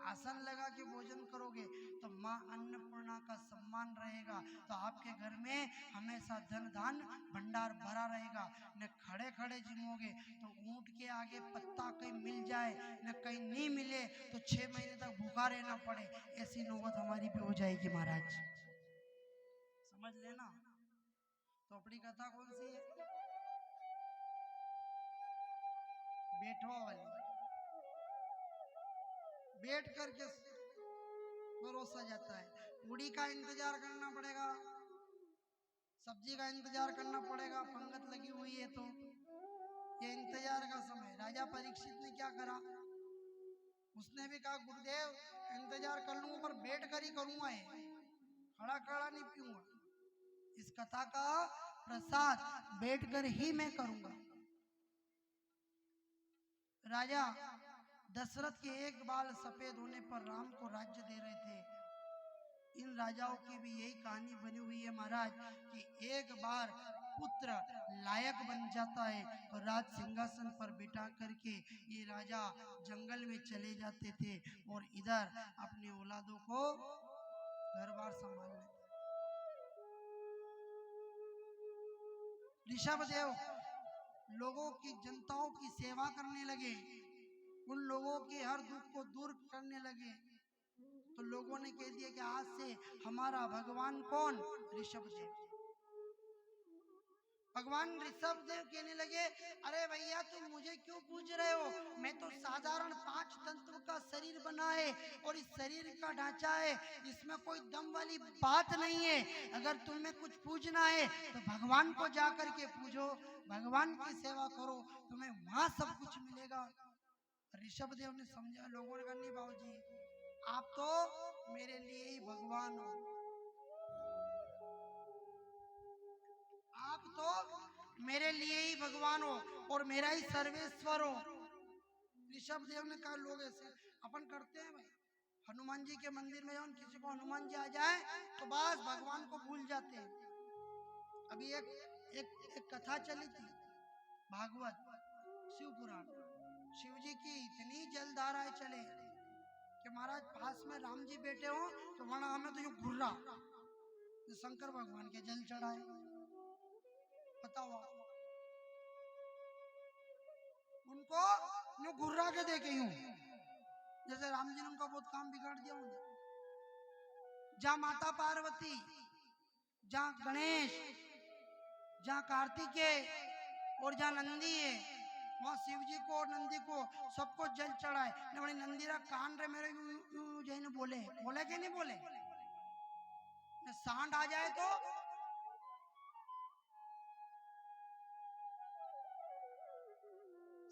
आसन लगा के भोजन करोगे तो माँ अन्नपूर्णा का सम्मान रहेगा, तो आपके घर में हमेशा धन धान भंडार भरा रहेगा। न खड़े खड़े जिमोगे तो ऊंट के आगे पत्ता कहीं मिल जाए, न कहीं नहीं मिले तो 6 महीने तक भूखा रहना पड़े, ऐसी नौबत हमारी भी हो जाएगी महाराज, समझ लेना। तो अपनी कथा कौन सी है? बेटवा वाली। बैठ करके परोसा जाता है, पूड़ी का इंतजार करना पड़ेगा, सब्जी का इंतजार करना पड़ेगा, पंगत लगी हुई है तो ये इंतजार का समय। राजा परीक्षित ने क्या करा, उसने भी कहा गुरुदेव इंतजार कर लूंगा पर बैठ कर ही करूंगा, ये खड़ा खड़ा नहीं पीऊंगा, इस कथा का प्रसाद बैठ कर ही मैं करूंगा। राजा दशरथ के एक बाल सफेद होने पर राम को राज्य दे रहे थे। इन राजाओं की भी यही कहानी बनी हुई है महाराज कि एक बार पुत्र लायक बन जाता है तो राज सिंहासन पर बिठा करके ये राजा जंगल में चले जाते थे और इधर अपनी औलादों को घर बार संभाल लेते। ऋषभदेव लोगों की जनताओं की सेवा करने लगे, उन लोगों के हर दुख को दूर करने लगे, तो लोगों ने कह दिया कि आज से हमारा भगवान कौन? ऋषभदेव। भगवान ऋषभदेव कहने लगे अरे भैया तुम मुझे क्यों पूछ रहे हो, मैं तो साधारण 5 तंतु का शरीर बना है और इस शरीर का ढांचा है, इसमें कोई दम वाली बात नहीं है। अगर तुम्हें कुछ पूछना है तो भगवान को जाकर के पूछो, भगवान की सेवा करो, तुम्हें वहां सब कुछ मिलेगा। ऋषभदेव ने समझा, लोगों ने कहा नहीं बाबूजी आप तो मेरे लिए ही भगवान हो, आप तो मेरे लिए ही भगवान हो और मेरा ही सर्वेश्वर हो। ऋषभदेव ने कहा लोग ऐसे अपन करते हैं भाई, हनुमान जी के मंदिर में जाओ, किसी को हनुमान जी आ जाए तो बस भगवान को भूल जाते हैं। अभी एक कथा चली थी भागवत शिव पुराण, शिव जी की इतनी जलधाराएं चले कि महाराज पास में राम जी बैठे हो तो वहां हमें तो यूं घुर्रा शंकर भगवान के जल चढ़ाए, बताओ उनको यूं घुर्रा के देखे यूं, जैसे राम जी ने उनका बहुत काम बिगाड़ दिया उन्हें। जहाँ माता पार्वती, जहाँ गणेश, जहाँ कार्तिकेय और जहाँ नंदी है वहां शिव जी को और नंदी को सबको जल चढ़ाए। बड़ी नंदीरा कान रे मेरे जैन बोले कि नहीं बोले, सांड आ जाए तो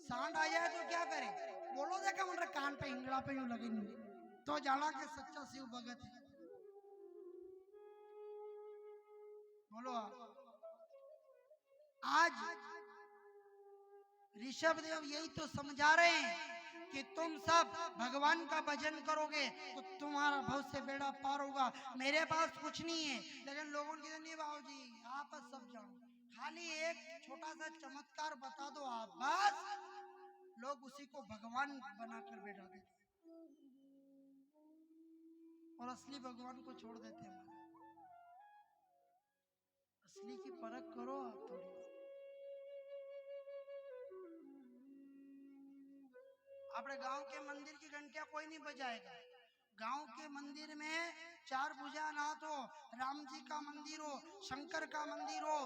सांड आ जाए तो क्या करे, बोलो देखा मेरे कान पे हिंगड़ा पे यूं लगे नहीं तो जाना के सच्चा शिव भगत है। बोलो आज ऋषभदेव यही तो समझा रहे हैं कि तुम सब भगवान का भजन करोगे तो तुम्हारा बहुत से बेड़ा पार होगा। मेरे पास कुछ नहीं है लेकिन लोगों की नहीं बाबूजी आप सब जानो, खाली एक छोटा सा चमत्कार बता दो आप, बस लोग उसी को भगवान बनाकर बैठा देते और असली भगवान को छोड़ देते हैं। असली की परख करो आप थोड़ी। अपने गांव के मंदिर की घंटियां कोई नहीं बजाएगा, गांव के मंदिर में 4 भुजानाथ हो, राम जी का मंदिर हो, शंकर का मंदिर हो,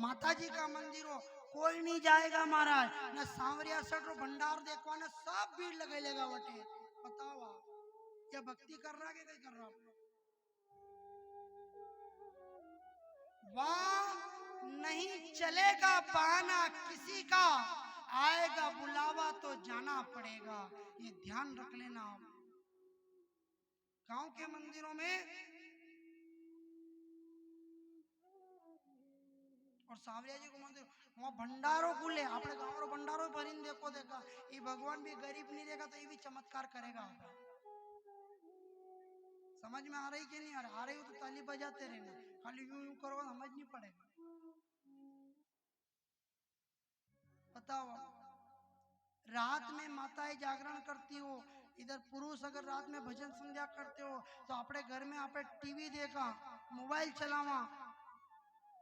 माता जी का मंदिर हो, कोई नहीं जाएगा महाराज, न सांवरिया सट भंडार देखवा न सब भीड़ लगे लेगा वटे। बताओ आप क्या भक्ति कर रहा है क्या कर रहा? वहां नहीं चलेगा बहाना किसी का, आएगा बुलावा तो जाना पड़ेगा, ये ध्यान रख लेना आप। गांव के मंदिरों में और सांवरिया जी को मंदिर वहां भंडारो खुले, अपने गांव रो भंडारो भरीन देखो देखा, ये भगवान भी गरीब नहीं देगा तो ये भी चमत्कार करेगा। समझ में आ रही कि नहीं आ रही हो तो ताली बजाते रहना, खाली यूं यूं करो समझ नहीं पड़ेगा। बताओ रात में माताएं जागरण करती हो, इधर पुरुष अगर रात में भजन संध्या करते हो तो अपने घर में आप टीवी देखा, मोबाइल चलावा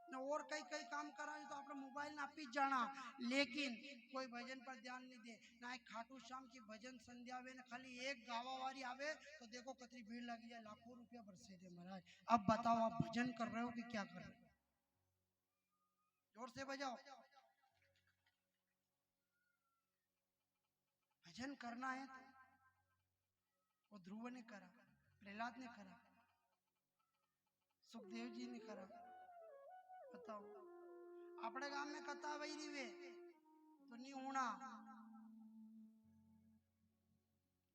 न और कई कई काम करा तो अपने मोबाइल ना पी जाना, लेकिन कोई भजन पर ध्यान नहीं दे ना। एक खाटू श्याम की भजन संध्या में खाली एक गावावारी आवे तो देखो कितनी भीड़ लगी है, लाखों रुपया बरसे दे महाराज। अब बताओ आप भजन कर रहे हो कि क्या कर रहे हो? जोर से बजाओ। भजन करना है तो वो ध्रुव ने करा, प्रहलाद ने करा, सुखदेव जी ने करा। बताओ अपने गांव में कथा वही रही वे तो नहीं होना,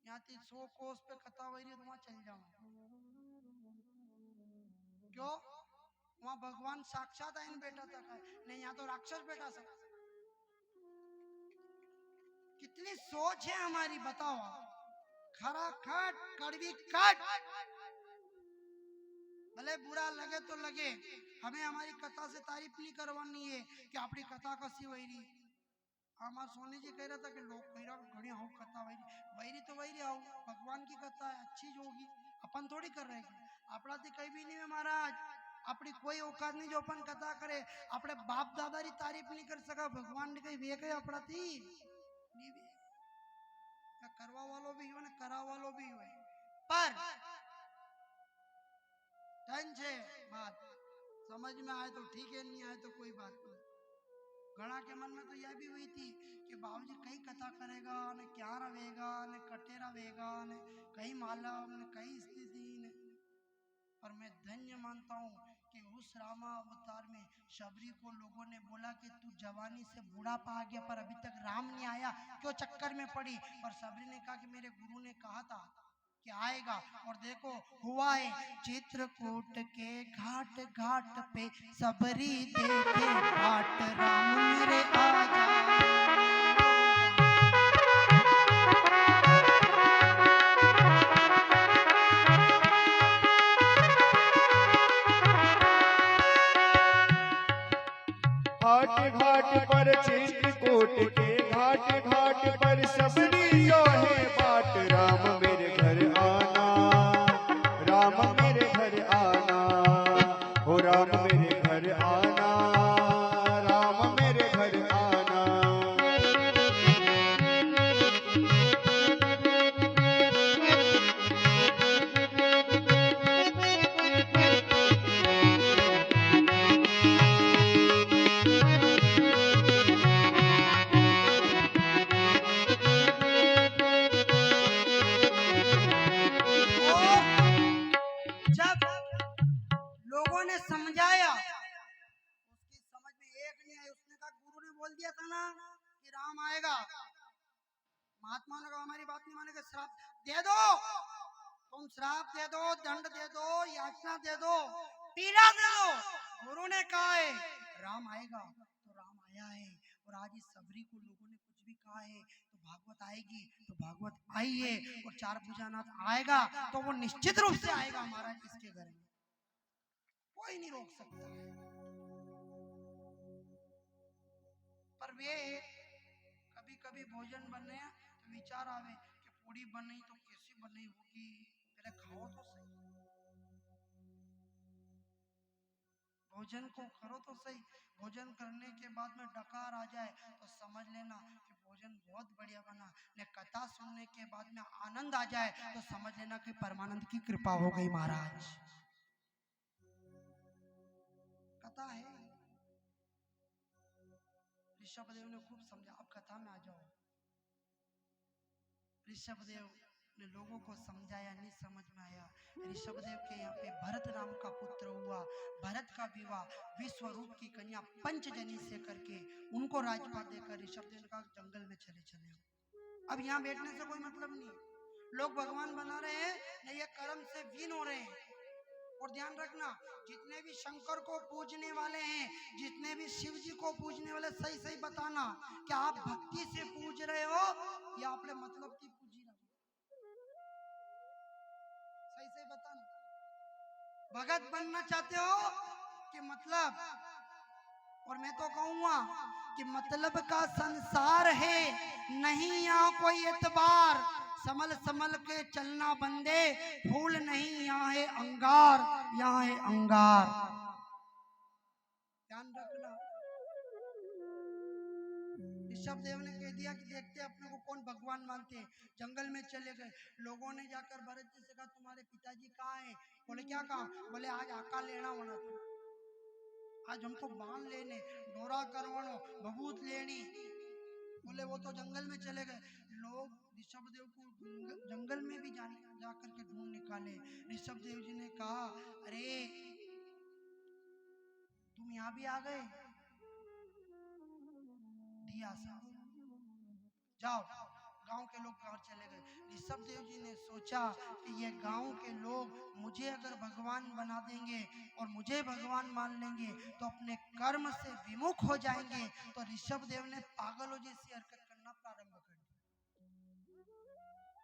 यहाँ 100 कोस पे कथा वही रही तो वहां चल जाओ। क्यों? वहां भगवान साक्षात आयन बेटा तक है, नहीं यहाँ तो राक्षस बेटा सब। कितनी सोच है हमारी बताओ। खरा खट कड़वी कट, भले बुरा लगे तो लगे, हमें हमारी कथा से तारीफ नहीं करवानी है कि अपनी कथा कसी वही। हमार सोनी जी कह रहा था कि लोग कह रहा घड़ी हो कथा वही तो वही आओ, भगवान की कथा है अच्छी जो होगी, अपन थोड़ी कर रहे हैं। अपना तो कहीं भी नहीं है महाराज, अपनी कोई औकात नहीं जो अपन कथा करे। अपने बाप दादा की तारीफ नहीं कर सका, भगवान ने कहीं वे कहे अपना थी करवा वालों भी हुए करा वालों भी हुए, पर धन छे बात समझ में आए तो ठीक है, नहीं आए तो कोई बात नहीं। घड़ा के मन में तो यह भी हुई थी कि बाबूजी कई कथा करेगा ने क्या रहेगा ने कटे रहेगा ने कई माला ने कई स्थिति ने, पर मैं धन्य मानता हूँ कि उस रामा अवतार में शबरी को लोगों ने बोला कि तू जवानी से बुढ़ापा आ गया पर अभी तक राम नहीं आया, क्यों चक्कर में पड़ी? पर शबरी ने कहा कि मेरे गुरु ने कहा था कि आएगा, और देखो हुआ है। चित्रकूट के घाट घाट पे सबरी देखे बाट, राम मेरे आजा। घाट घाट पर चित्रकूट के घाट घाट पर सबरी जो है बाट, राम मेरे घर आना, राम मेरे घर आना, हो राम मेरे घर आना, राम मेरे घर आना। लोगों ने समझाया उसकी समझ में एक नहीं आई। उसने कहा गुरु ने बोल दिया था ना कि राम आएगा, महात्मा ने कहा हमारी बात नहीं मानेगा, श्राप दे दो, तुम श्राप दे दो, दंड दे दो, याचना दे दो, पीड़ा दे दो। गुरु ने कहा है राम आएगा तो राम आया है, और आज इस सबरी को लोगों ने कुछ भी कहा है तो भागवत आएगी तो भागवत आई है, और चार भुजानाथ आएगा तो वो निश्चित रूप से आएगा महाराज इसके घर में, कोई नहीं रोक सकता। पर वे कभी कभी भोजन बने तो विचार आवे कि पूरी बनी तो कैसी बनी होगी, पहले खाओ तो सही, भोजन को करो तो सही। भोजन करने के बाद में डकार आ जाए तो समझ लेना कि भोजन बहुत बढ़िया बना, ने कथा सुनने के बाद में आनंद आ जाए तो समझ लेना कि परमानंद की कृपा हो गई महाराज। कथा है, ऋषभदेव ने खूब समझा। अब कथा में आ जाओ। ऋषभदेव ने लोगों को समझाया, नहीं समझ में आया। ऋषभदेव के यहाँ पे भरत नाम का पुत्र हुआ। भरत का विवाह विश्वरूप की कन्या पंचजनी से करके उनको राजपाट देकर ऋषभदेव ने कहा जंगल में चले चले। अब यहाँ बैठने से कोई मतलब नहीं है, लोग भगवान बना रहे हैं नहीं, ये कर्म से वीन हो रहे हैं। और ध्यान रखना, जितने भी शंकर को पूजने वाले हैं, जितने भी शिव जी को पूजने वाले, सही सही बताना क्या आप भक्ति से पूज रहे हो या अपने मतलब की पूजी रहे हो? सही सही बताना। भगत बनना चाहते हो कि मतलब? और मैं तो कहूंगा कि मतलब का संसार है, नहीं यहाँ कोई एतबार। संभल संभल के चलना बंदे, फूल नहीं यहाँ है अंगार, यहाँ है अंगार। ध्यान रखना। ऋषभदेव ने कह दिया कि देखते अपने को कौन भगवान मानते हैं। जंगल में चले गए। लोगों ने जाकर भरत जी से कहा तुम्हारे पिताजी कहाँ हैं? बोले क्या कहा? बोले आज आका लेना होना था, आज हमको बांध लेने, डोरा करवानो, भभूत लेनी। बोले वो तो जंगल में चले गए। लोग ऋषभदेव को जंगल में भी जाकर के ढूंढ निकाले। ऋषभदेव जी ने कहा अरे तुम यहाँ भी आ गए? दिया साहब जाओ। गांव के लोग गांव चले गए। ऋषभदेव जी ने सोचा कि ये गांव के लोग मुझे अगर भगवान बना देंगे और मुझे भगवान मान लेंगे तो अपने कर्म से विमुख हो जाएंगे। तो ऋषभदेव ने पागलों जैसी हरकत करना प्रारंभ कर दी।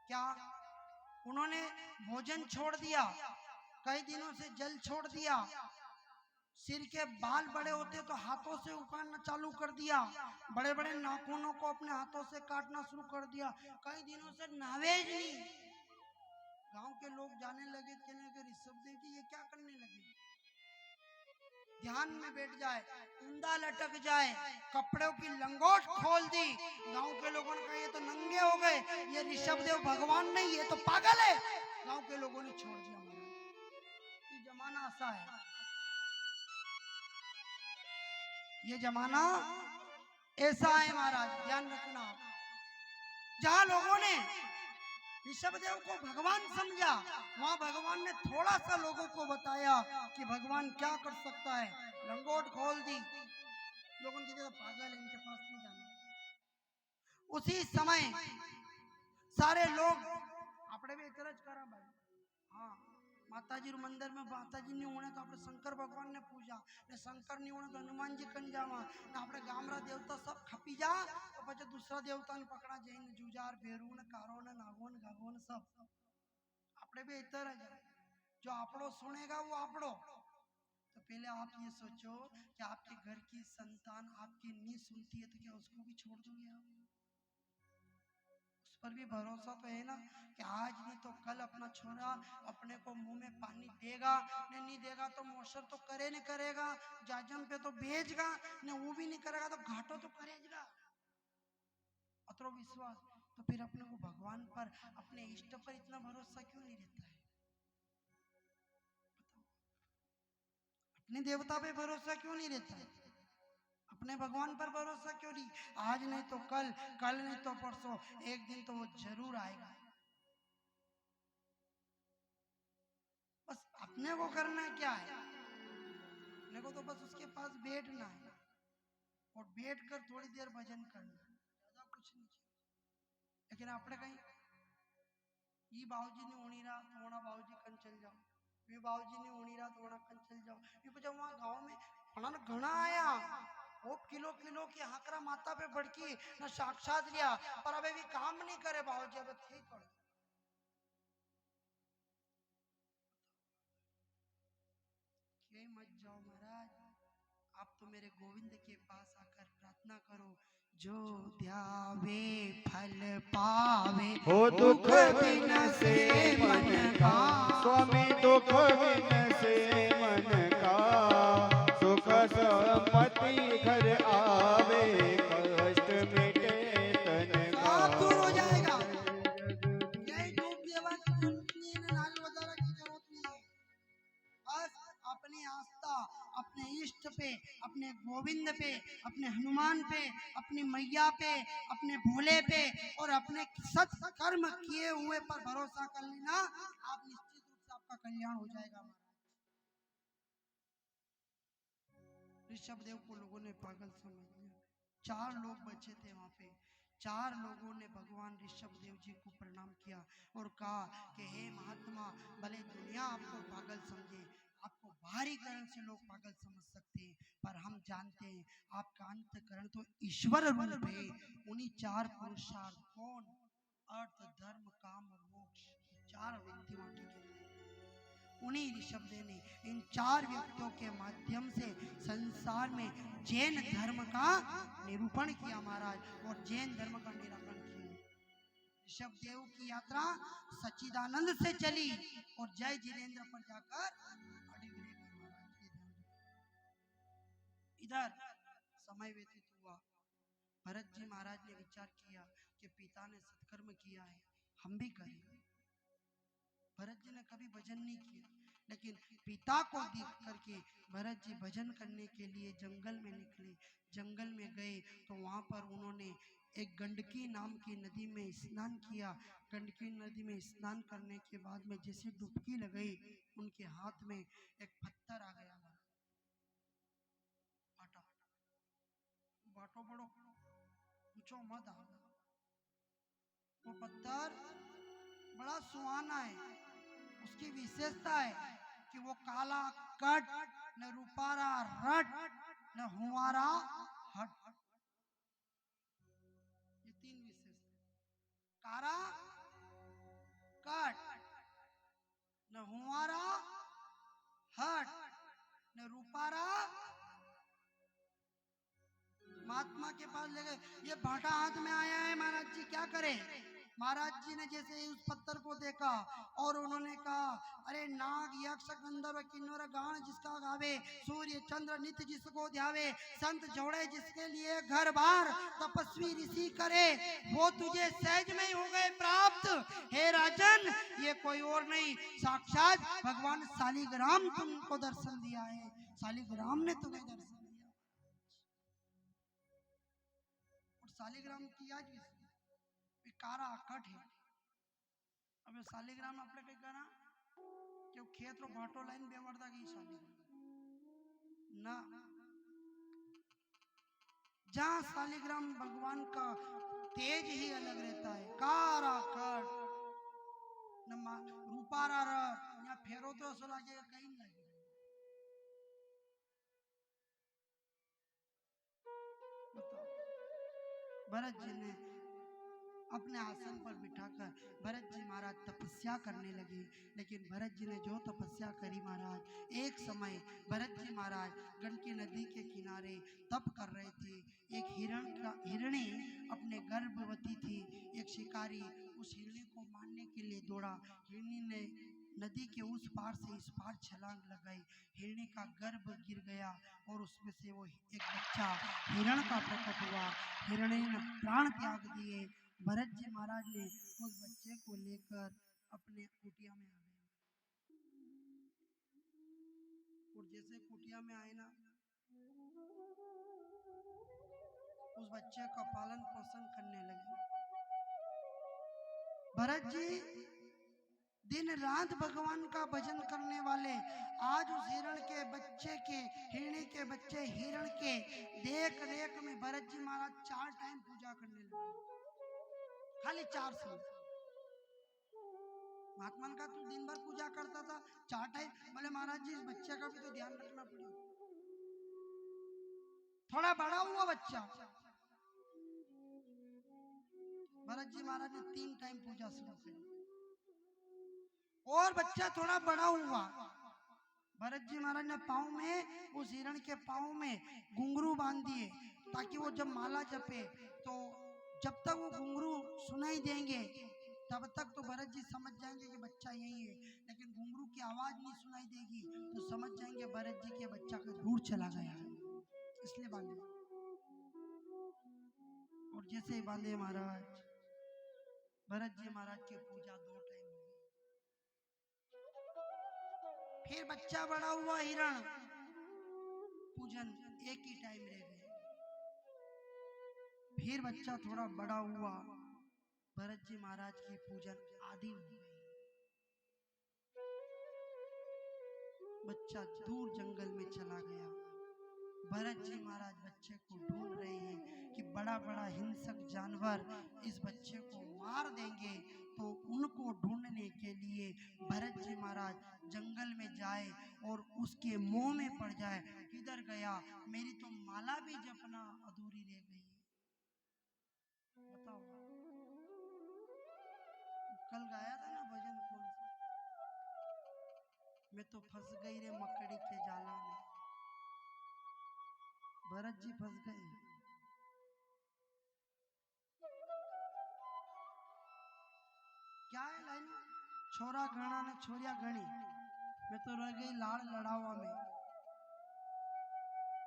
क्या? उन्होंने भोजन छोड़ दिया, कई दिनों से जल छोड़ दिया, सिर के बाल बड़े होते तो हाथों से उखाड़ना चालू कर दिया, बड़े बड़े नाखूनों को अपने हाथों से काटना शुरू कर दिया, कई दिनों से नहावे नहीं। गांव के लोग जाने लगे, कहने लगे ऋषभदेव जी ये क्या करने लगे? ध्यान में बैठ जाए, ऊंधा लटक जाए, कपड़ों की लंगोट खोल दी। गांव के लोगों ने कहा ये तो नंगे हो गए, ये ऋषभदेव भगवान नहीं, ये तो पागल है। गांव के लोगों ने छोड़ दिया। ये जमाना ऐसा है, ये जमाना ऐसा है महाराज, ध्यान रखना। जहां लोगों ने ऋषभदेव को भगवान समझा, वहां भगवान ने थोड़ा सा लोगों को बताया कि भगवान क्या कर सकता है। लंगोट खोल दी। लोगों ने कहा पागल है, इनके पास नहीं जाना। उसी समय सारे लोग अपने भी इतरज करा भाई। हाँ माताजी मंदिर में माताजी नहीं होने तो अपने शंकर भगवान ने पूजा, ने शंकर नहीं होने तो हनुमान जी कन जावा, ने अपने गामरा देवता सब खपी जा तो पचे दूसरा देवता ने पकड़ा जैन जुजार भेरून कारोन नागोन गागोन सब अपने भी इतर है। जो आपड़ो सुनेगा वो आपड़ो। तो पहले आप ये सोचो कि आपके घर की संतान आपकी नहीं सुनती है तो क्या उसको भी छोड़ दोगे आप? उस पर भी भरोसा तो है ना कि आज नहीं तो कल अपना छोरा अपने को मुंह में पानी देगा, नहीं देगा तो मोशर तो करे नहीं करेगा, जाजम पे तो भेजगा, ने वो भी नहीं करेगा तो घाटो तो करेगा। अतरो विश्वास तो फिर अपने को भगवान पर, अपने इष्ट पर इतना भरोसा क्यों नहीं रहता है? बताओ, अपने देवता पे भरोसा क्यों नहीं रहता है? अपने भगवान पर भरोसा क्यों नहीं? आज नहीं तो कल, कल नहीं तो परसों, एक दिन तो वो जरूर आएगा। बस अपने को करना क्या है? अपने को तो बस उसके पास बैठना है और बैठकर थोड़ी देर भजन करना, ज्यादा कुछ नहीं चाहिए। लेकिन अपने कहीं ये बाबूजी ने होनी रहा तो वहाँ बाबूजी कन चल जाओ, ये बाबूजी ने होनी रहा तो वहाँ कन चल जाओ। ये जब वहाँ गाँव में घना आया वो किलो किलो की हाकरा माता पे भड़की ना साक्षात लिया, पर अबे भी काम नहीं करे बाबूजी, अब ठीक कर। क्यों मत जाओ महाराज, आप तो मेरे गोविंद के पास आकर प्रार्थना करो। जो ध्यावे फल पावे, हो दुख बिन से मन का, स्वामी दुख बिन से मन का, सुख सम्पत्ति घर आवे, कष्ट मिटे तन का। सब दूर हो जाएगा। यही धूप देवा की जरूरत नहीं है, नाल वगैरह की जरूरत नहीं है। बस अपनी आस्था अपने इष्ट पे, अपने गोविंद पे, अपने हनुमान पे, अपनी मैया पे, अपने भोले पे और अपने सत कर्म किए हुए पर भरोसा कर लेना, आप निश्चित रूप से आपका कल्याण हो जाएगा। ऋषभदेव को लोगों ने पागल समझ लिया। 4 लोग बचे थे वहां पे। 4 लोगों ने भगवान ऋषभदेव जी को प्रणाम किया और कहा कि हे महात्मा, भले दुनिया आपको पागल समझे, आपको बाहरी करण से लोग पागल समझ सकते हैं, पर हम जानते हैं आपका अंतकरण तो ईश्वर रूप है। उन्हीं 4 पुरुषार्थ कौन? अर्थ, धर्म, काम और मोक्ष, 4 व्यक्ति वहां टिके थे। उन्हीं ऋषभदेव ने इन 4 व्यक्तियों के माध्यम से संसार में जैन धर्म का निरूपण किया महाराज, और जैन धर्म का निराकरण किया। ऋषभदेव की यात्रा सच्चिदानंद से चली और जय जिनेन्द्र पर जाकर अड़ी रह गई महाराज। ये ध्यान रखिए। इधर समय व्यतीत हुआ। भरत जी महाराज ने विचार किया कि पिता ने सत्कर्म किया है, हम भी करें। भरत जी ने कभी भजन नहीं किया, लेकिन पिता को देख करके भरत जी भजन करने के लिए जंगल में निकले। जंगल में गए तो वहां पर उन्होंने एक गंडकी नाम की नदी में स्नान किया। गंडकी नदी में स्नान करने के बाद में जैसे डुबकी लगाई, उनके हाथ में एक पत्थर आ गया। बाटो बाटो बड़ो पूछो मत। वो पत्थर बड़ा सुहाना है। उसकी विशेषता है कि वो काला कट, न रूपारा रट, न हुआरा हट। ये तीन विशेषता। कारा कट, न हुआरा हट, न रूपारा। महात्मा के पास ले गए। ये भाटा हाथ में आया है, महाराज जी क्या करे। महाराज जी ने जैसे ही उस पत्थर को देखा और उन्होंने कहा, अरे नाग यक्ष गंधर्व किन्नर गान जिसका गावे, सूर्य चंद्र नित्य जिसको ध्यावे, संत जोड़े जिसके लिए घर बार, तपस्वी ऋषि करे, वो तुझे सहज में हो गए प्राप्त। हे राजन, ये कोई और नहीं, साक्षात भगवान शालिग्राम तुमको दर्शन दिया है। शालिग्राम ने तुम्हें दर्शन दिया। और शालिग्राम की आज कारा कट है। अब शालिग्राम आपने कहीं करा क्यों खेत रो भाटो लाइन बेवड़दा गई शालिग्राम ना। जहां शालिग्राम भगवान का तेज ही अलग रहता है। कारा कट न रूपारा रट, या फेरो तो ऐसा लगेगा कहीं नहीं लगेगा। भरत जी ने अपने आसन पर बिठाकर भरत जी महाराज तपस्या करने लगे। लेकिन भरत जी ने जो तपस्या करी महाराज, एक समय भरत जी महाराज गंडकी नदी के किनारे तप कर रहे थे। एक हिरणी अपने गर्भवती थी। एक शिकारी उस हिरणी को मारने के लिए दौड़ा। हिरणी ने नदी के उस पार से इस पार छलांग लगाई। हिरणी का गर्भ गिर गया और उसमें से वो एक बच्चा हिरण का प्रकट हुआ। हिरणी ने प्राण त्याग दिए। भरत जी महाराज ने उस बच्चे को लेकर अपने कुटिया में आ गए। और जैसे कुटिया में आए ना, उस बच्चे का पालन पोषण करने लगे। भरत जी दिन रात भगवान का भजन करने वाले आज उस हिरण के बच्चे के, हिरणी के बच्चे हिरण के देख रेख में भरत जी महाराज 4 टाइम पूजा करने लगे। खाली 4 समय। महात्मा का तू दिन भर पूजा करता था, 4 टाइम। बोले महाराज जी इस बच्चे का भी तो ध्यान रखना पड़ेगा। थोड़ा बड़ा हुआ बच्चा, भरत जी महाराज ने 3 टाइम पूजा शुरू करी। और बच्चा थोड़ा बड़ा हुआ, भरत जी महाराज ने पाँव में, उस हिरण के पाँव में घुंघरू बांध दिए, ताकि वो जब माला जपे तो जब तक वो घुंघरू सुनाई देंगे तब तक तो भरत जी समझ जाएंगे कि बच्चा यही है। लेकिन घुंघरू की आवाज नहीं सुनाई देगी तो समझ जाएंगे भरत जी के बच्चा का दूर चला गया है, इसलिए बांधे। और जैसे ही बांधे महाराज, भरत जी महाराज की पूजा 2 टाइम हुई। फिर बच्चा बड़ा हुआ हिरण, पूजन 1 ही टाइम रह गए। फिर बच्चा थोड़ा बड़ा हुआ, भरत जी महाराज की पूजन आधी हो गई। बच्चा दूर जंगल में चला गया। भरत जी महाराज बच्चे को ढूंढ रहे हैं कि बड़ा बड़ा हिंसक जानवर इस बच्चे को मार देंगे, तो उनको ढूंढने के लिए भरत जी महाराज जंगल में जाए और उसके मुंह में पड़ जाए। किधर गया, मेरी तो माला भी जपना अधूरी रह गई। बताओ, कल गाया था ना भजन, कौन सा, मैं तो फंस गई रे मकड़ी के जाला में। भरत जी फंस गए। छोरा घना ने छोरिया घनी, मैं तो रह गई लाड़ लड़ावा में।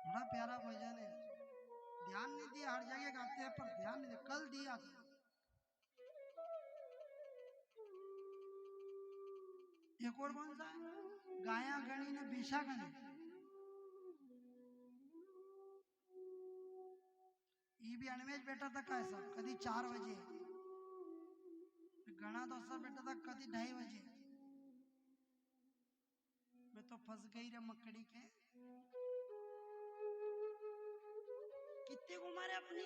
बड़ा प्यारा भजन है, ध्यान नहीं दिया, हर जगह गाते हैं पर ध्यान नहीं दिया। कल दिया था। एक और कौन सा है? गाया गणी ने बेशा गणी, ये भी अनमेज बेटा था कैसा, कभी 4 बजे घना दोस्त बेटा था, कभी 2:30 बजे। मैं तो फंस गई रे मकड़ी के। कितनी उम्र है अपनी?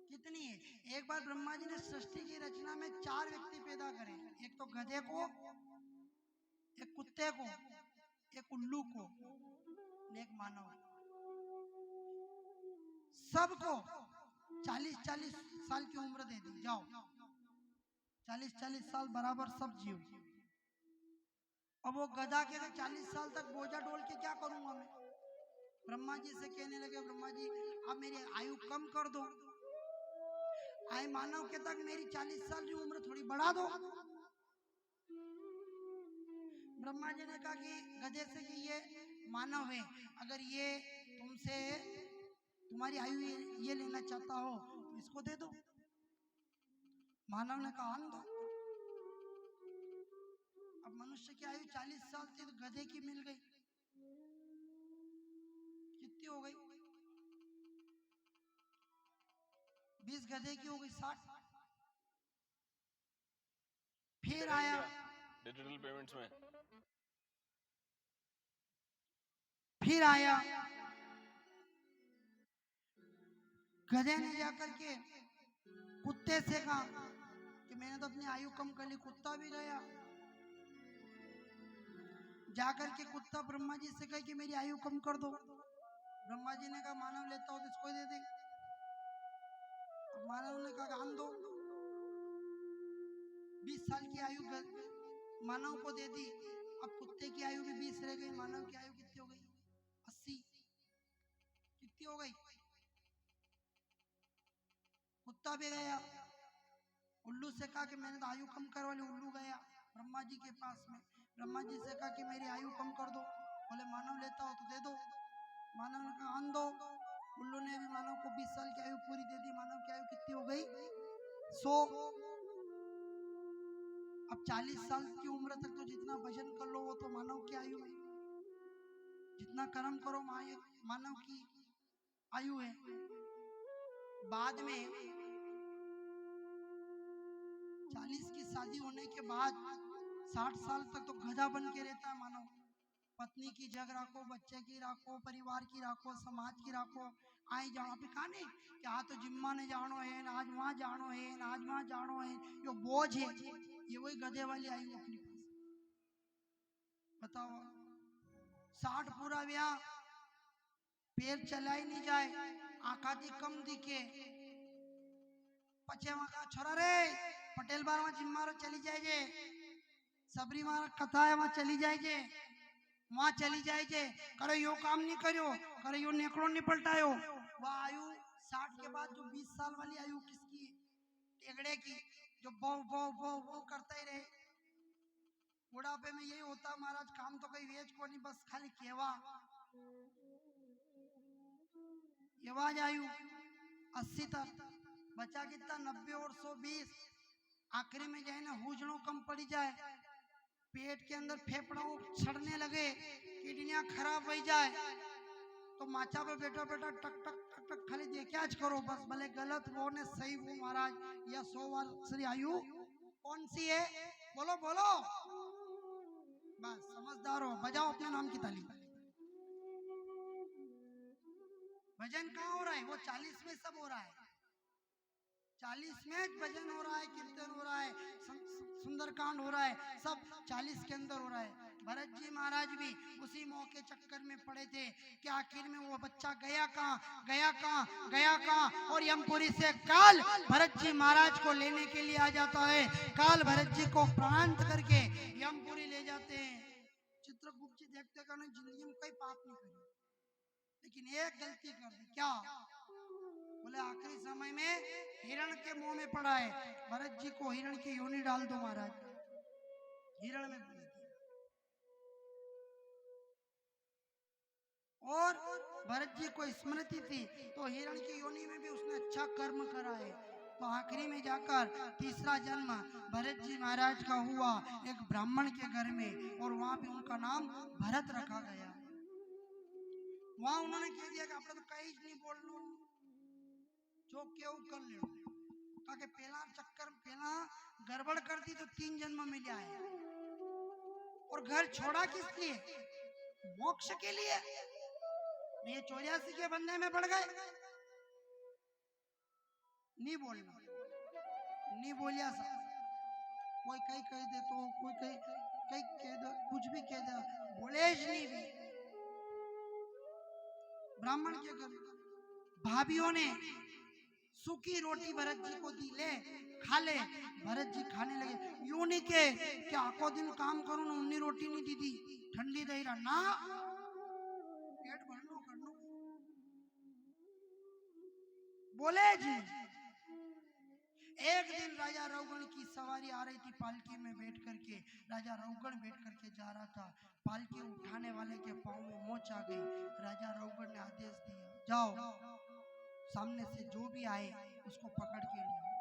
कितनी है? एक बार ब्रह्मा जी ने सृष्टि की रचना में 4 व्यक्ति पैदा करे, एक तो गधे को, एक कुत्ते को, एक उल्लू को, एक मानव। सबको 40-40 साल की उम्र दे दी, जाओ 40-40 साल बराबर सब जियो। अब वो गधा के 40 साल तक बोझा डोल के क्या करूंगा मैं? ब्रह्मा जी से कहने लगे, ब्रह्मा जी अब मेरी आयु कम कर दो। आय मानव के तक मेरी 40 साल की उम्र थोड़ी बढ़ा दो। ब्रह्मा जी ने कहा कि गधे से कि ये मानव है, अगर ये तुमसे तुम्हारी आयु ये लेना चाहता हो तो इसको दे दो। मानव ने कहा आन दो। अब मनुष्य की आयु 40 साल थी तो गधे की मिल गई, कितनी हो गई? 20 गधे की हो गई 60। फिर आया डिजिटल पेमेंट्स में, फिर आया गधे ने जाकर के कुत्ते से कहा कि मैंने तो अपनी आयु कम कर ली। कुत्ता भी गया, जाकर के कुत्ता ब्रह्मा जी से कहा कि मेरी आयु कम कर दो। ब्रह्मा जी ने कहा मानव लेता हो तो इसको दे दे। मानव ने कहा आन दो। 20 साल की आयु मानव को दे दी। अब कुत्ते की आयु भी 20 रह गई, मानव की आयु कितनी हो गई? 80। कितनी हो गई? कुत्ता भी गया, उल्लू से कहा कि मैंने तो आयु कम करवा ली। उल्लू गया ब्रह्मा जी के पास में, ब्रह्मा जी से कहा कि मेरी आयु कम कर दो। बोले मानव लेता हो तो दे दो। मानव ने कहा आन दो। उल्लू ने भी मानव को 20 साल की आयु पूरी दे दी। मानव की आयु कितनी हो गई? 100। अब 40 साल की उम्र तक तो जितना भजन कर लो वो तो मानव की आयु है, जितना कर्म करो मानव की आयु है। बाद में 40 की शादी होने के बाद 60 साल तक तो गधा बन के रहता है मानव। पत्नी की जग राखो, बच्चे की राखो, परिवार की राखो, समाज की राखो। आई जानो पे कहा नहीं कि आज तो जिम्मा ने जानो है, आज वहां जानो है, आज वहां जानो है, यो बोझ है। ये वही गधे वाली आयु अपनी पास। बताओ 60 पूरा ब्याह, पैर चला ही नहीं जाए, आंखा दी कम दिखे, पचे वहां का छोरा रे पटेल बार वहां जिम्मा चली जाए, सबरी मार कथा है वहां चली जाए, वहां चली जाए, करो यो काम नहीं करो, करो यो नेकड़ो नहीं पलटायो। वह आयु 60 के बाद जो 20 साल वाली आयु किसकी? टेगड़े की, जो बो बो बो बो करता ही रहे। बुढ़ापे में यही होता महाराज, काम तो कोई वेज को नहीं, बस खाली केवा। ये आयु 80 तक बचा कितना? 90 और 120। आखिरी में जाए ना हुजड़ों कम पड़ी जाए, पेट के अंदर फेफड़ों सड़ने लगे, किडनियां खराब हो जाए, तो माचा पे बेटा बेटा टक टक टक टक खाली देखे आज करो बस, भले गलत वो ने सही वो महाराज। या 100 वर्ष आयु कौन सी है? बोलो बोलो, बस समझदार हो, बजाओ अपने नाम की ताली। भजन कहाँ हो रहा है? वो 40 में सब हो रहा है, 40 में भजन हो रहा है, कीर्तन हो रहा है, सुंदरकांड हो रहा है, सब 40 के अंदर हो रहा है। भरत जी महाराज भी उसी मौके चक्कर में पड़े थे कि आखिर में वो बच्चा गया कहाँ, गया कहाँ, गया कहाँ, और यमपुरी से काल भरत जी महाराज को लेने के लिए आ जाता है। काल भरत जी को प्राणांत करके यमपुरी ले जाते हैं। चित्रगुप्त जी देखते जिंदगी में कोई पाप नहीं करी, लेकिन एक गलती कर दी। क्या? बोले आखिरी समय में हिरण के मुंह में पड़ा है, भरत जी को हिरण की योनि डाल दो महाराज, हिरण में भेज दिया। और भरत जी को स्मृति थी तो हिरण की योनि में भी उसने अच्छा कर्म करा है, तो आखिरी में जाकर तीसरा जन्म भरत जी महाराज का हुआ एक ब्राह्मण के घर में, और वहां भी उनका नाम भरत रखा गया। वहां उन्होंने कह दिया कि आपने तो कहीं नहीं बोलना, जो क्यों कर ले, ताकि पहला चक्कर पहला गड़बड़ कर दी तो 3 जन्म मिल जाए, और घर छोड़ा किस लिए? मोक्ष के लिए। ये 84 के बंधे में पड़ गए। नहीं बोलना, नहीं बोलिया सा, कोई कहीं कह दे तो कोई कहीं कहीं कह दे, कुछ भी कह दे, बोले नहीं भी। ब्राह्मण के घर भाभियों ने सूखी रोटी भरत जी को दी, ले खा ले। भरत जी खाने लगे, यूं नहीं के कि आखो दिन काम करूं ना उन्नी रोटी नहीं दी थी, ठंडी दही रहा ना, पेट भरनो करनो। बोले जी। एक दिन राजा रघुगण की सवारी आ रही थी, पालकी में बैठ करके राजा रघुगण बैठ करके जा रहा था, पालकी उठाने वाले के पांव में मोच आ गई। राजा रघुगण ने आदेश दिया, जाओ सामने से जो भी आए उसको पकड़ के ले आओ।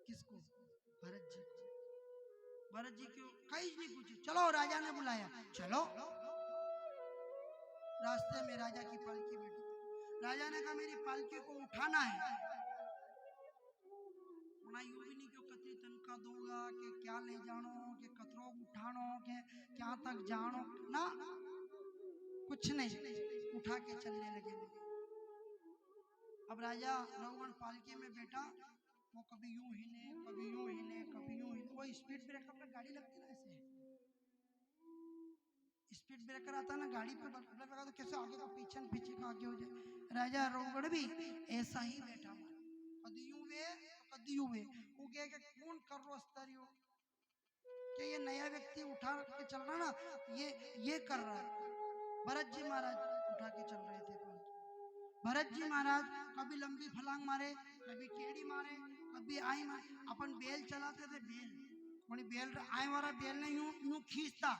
किसको? भरत जी। भरत जी क्यों? कहीं नहीं पूछे, चलो राजा ने बुलाया, चलो। रास्ते में राजा की पालकी बैठी, राजा ने कहा मेरी पालकी को उठाना है। यूं भी नहीं क्यों कतरी तनखा दूंगा कि क्या ले जानो कि कतरो उठानो के क्या तक जानो ना, कुछ नहीं, उठा के चलने लगे। अब राजा रघुगण पालकी में बैठा, वो कभी यूं हिले कभी यूं हिले कभी यूं हिले। वो स्पीड ब्रेकर पे गाड़ी लगती ना, ऐसे स्पीड ब्रेकर आता ना गाड़ी पे लगा तो कैसे आगे का पीछे पीछे का आगे हो जाए। राजा रघुगण भी ऐसा ही बैठा, कदी यूं वे तो कदी यूं वे। वो कहे कि कौन कर रो स्तरियो कि ये नया व्यक्ति उठा के चल रहा ना, ये कर रहा है। भरत जी महाराज उठा के चल रहे थे। भरत जी महाराज कभी लंबी फलांग मारे, कभी टेढ़ी मारे, कभी आई मारे। अपन बेल चलाते थे, बेल आए वाला बेल ने यूं यूं खींचता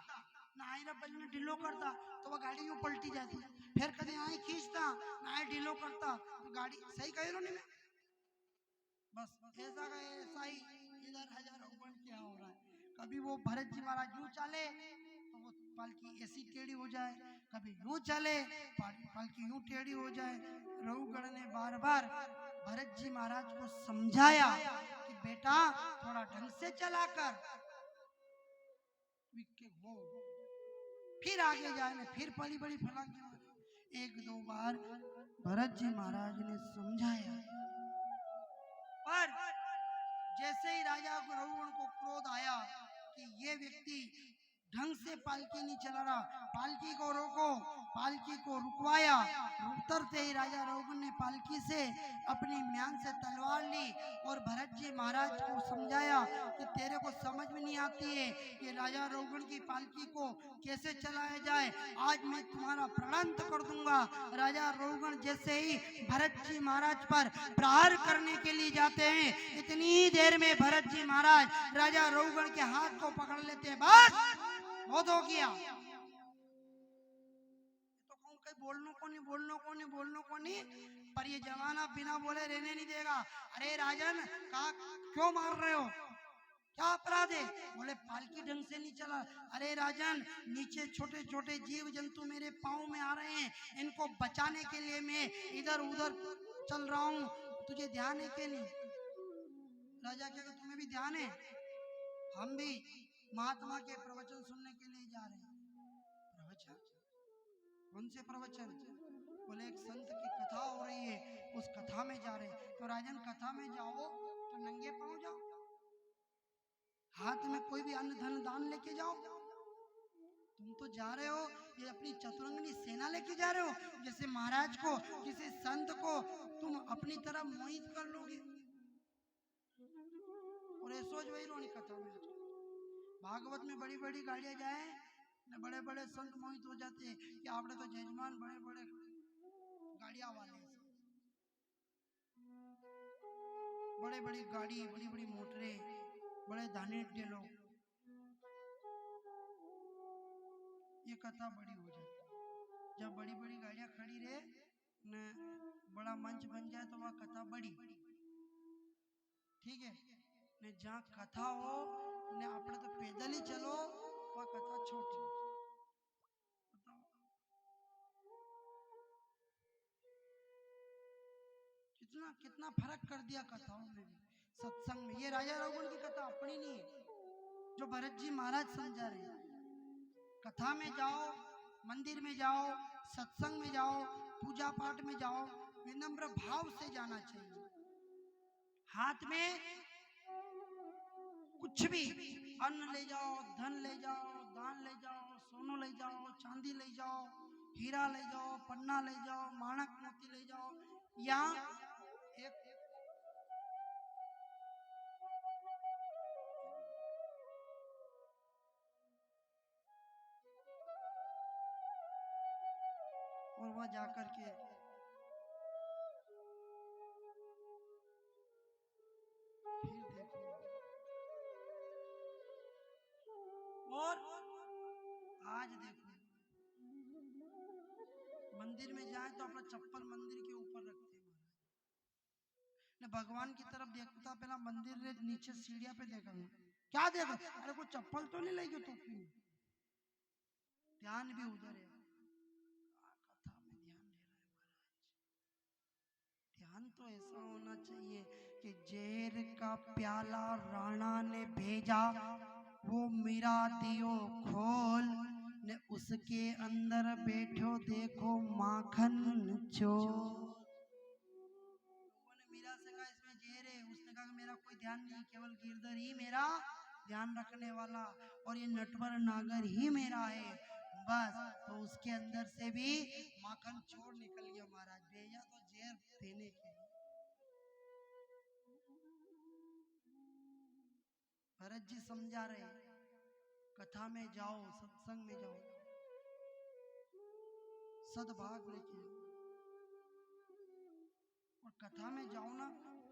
ना, आई ना बल ने ढीलो करता तो वो गाड़ी यूं पलटी जाती। फिर कभी आई खींचता ना, आई ढीलो करता तो गाड़ी सही कह रहा नहीं मैं, बस ऐसा का ऐसा ही इधर राजा रघुगण क्या हो रहा है। कभी वो भरत जी महाराज यूं चले तो वो पालकी ऐसी टेढ़ी हो जाए, कभी यूं चले पालकी यूं टेढ़ी हो जाए। रघुगण ने बार बार भरत जी महाराज को समझाया कि बेटा थोड़ा ढंग से चला कर, वो फिर आगे जाए, फिर बड़ी बड़ी फलांग मारे। 1-2 बार भरत जी महाराज ने समझाया, पर जैसे ही राजा रघुगण को क्रोध आया कि ये व्यक्ति ढंग से पालकी नहीं चला रहा, पालकी को रोको, पालकी को रुकवाया। उतरते ही राजा रघुगण ने पालकी से अपनी म्यान से तलवार ली और भरत जी महाराज को समझाया कि तेरे को समझ में नहीं आती है कि राजा रघुगण की पालकी को कैसे चलाया जाए, आज मैं तुम्हारा प्राणांत कर दूंगा। राजा रघुगण जैसे ही भरत जी महाराज पर प्रहार करने के लिए जाते हैं, इतनी देर में भरत जी महाराज राजा रघुगण के हाथ को पकड़ लेते हैं। बस बहुत हो गया, तो कहूं कहीं बोलने को नहीं, पर ये जमाना बिना बोले रहने नहीं देगा। अरे राजन कहा क्यों मार रहे हो, क्या अपराध है? बोले पालकी ढंग से नहीं चला। अरे राजन नीचे छोटे छोटे जीव जंतु मेरे पाँव में आ रहे हैं, इनको बचाने के लिए मैं इधर उधर चल रहा हूँ, तुझे ध्यान है कि नहीं? राजा क्या तुम्हें भी ध्यान है? हम भी महात्मा के प्रवचन सुनने के लिए जा रहे हैं। प्रवचन? कौन से प्रवचन? बोले एक संत की कथा हो रही है, उस कथा में जा रहे हैं। तो राजन कथा में जाओ तो नंगे पांव जाओ, हाथ में कोई भी अन्न धन दान लेके जाओ। तुम तो जा रहे हो ये अपनी चतुरंगनी सेना लेके जा रहे हो, जैसे महाराज को किसी संत को तुम अपनी तरह मोहित कर लोगे। और ये सोच वही रोनी कथा में भागवत में बड़ी बड़ी गाड़ियां जाए न, बड़े बड़े संत मोहित हो जाते हैं कि आपने तो जजमान बड़े बड़े बढ़िया वाले सब, बड़े बड़ी गाड़ी, बड़ी बड़ी मोटरें, बड़े धनिक लोग, ये कथा बड़ी हो जाती। जब बड़ी बड़ी गाड़ियां खड़ी रहे न, बड़ा मंच बन जाए तो वह कथा बड़ी, ठीक है ने, जहाँ कथा हो ने अपने तो पैदल ही चलो, वह कथा छोटी। कितना कितना फर्क कर दिया कथाओं में भी, सत्संग में। ये राजा रघुकुल की कथा अपनी नहीं है, जो भरत जी महाराज समझा रहे हैं। कथा में जाओ, मंदिर में जाओ, सत्संग में जाओ, पूजा पाठ में जाओ, विनम्र भाव से जाना चाहिए। हाथ में कुछ भी, अन्न ले जाओ, धन ले जाओ, दान ले जाओ, सोनो ले जाओ, चांदी ले जाओ, हीरा ले जाओ, पन्ना ले जाओ, माणक मोती ले जाओ, या एक और वह जाकर के फिर देखो। और आज देखो, मंदिर में जाए तो अपना चप्पल मंदिर के ऊपर रखते हैं महाराज ने। भगवान की तरफ देखता पहला मंदिर रे नीचे सीढ़िया पे देखा, क्या देखा, अरे कोई चप्पल तो नहीं लगी टोपी में, ध्यान भी उधर है। कथा में ध्यान दे रहा है महाराज। ध्यान तो ऐसा होना चाहिए कि जहर का प्याला राणा ने भेजा, वो मेरा दियो खोल ने, उसके अंदर बैठो देखो माखन चोर। लोगों ने मीरा से कहा इसमें जहर है, उसने कहा मेरा कोई ध्यान नहीं, केवल गिरधर ही मेरा ध्यान रखने वाला, और ये नटवर नागर ही मेरा है बस। तो उसके अंदर से भी माखन चोर निकल गया महाराज, भेजा तो जहर देने के लिए। भरत जी समझा रहे, कथा में जाओ, सत्संग में जाओ, सद्भाव लेके, और कथा में जाओ ना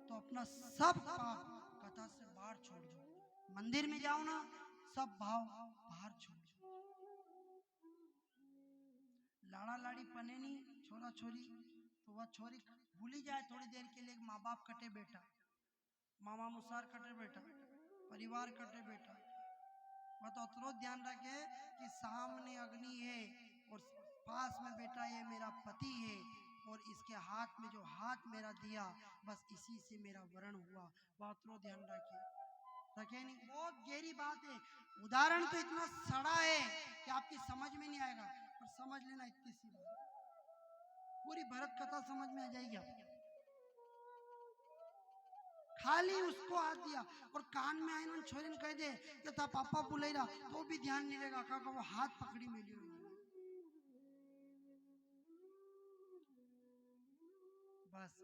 तो अपना सब पाप कथा से बाहर छोड़ दो। मंदिर में जाओ ना, सब भाव बाहर छोड़ दो। लाड़ा लाड़ी पने नहीं, छोरा छोरी, तो वह छोरी भूली जाए थोड़ी देर के लिए, माँ बाप कटे बेटा, मामा मुसार कटे बेटा, परिवार कटे बेटा, वह तो उतना ध्यान रखे कि सामने अग्नि है और पास में बेटा ये मेरा पति है, और इसके हाथ में जो हाथ मेरा दिया बस इसी से मेरा वरण हुआ, वह उतना ध्यान रखे। रखे नहीं, बहुत गहरी बात है। उदाहरण तो इतना सड़ा है कि आपकी समझ में नहीं आएगा, पर समझ लेना इतनी सी बात, पूरी भरत कथा समझ में आ जाएगी आपको। खाली उसको हाथ दिया और कान में आए छोरी ने कह दे कि था पापा बुलाई रहा, तो भी ध्यान नहीं रहेगा, का वो हाथ पकड़ी मिली हुई है। बस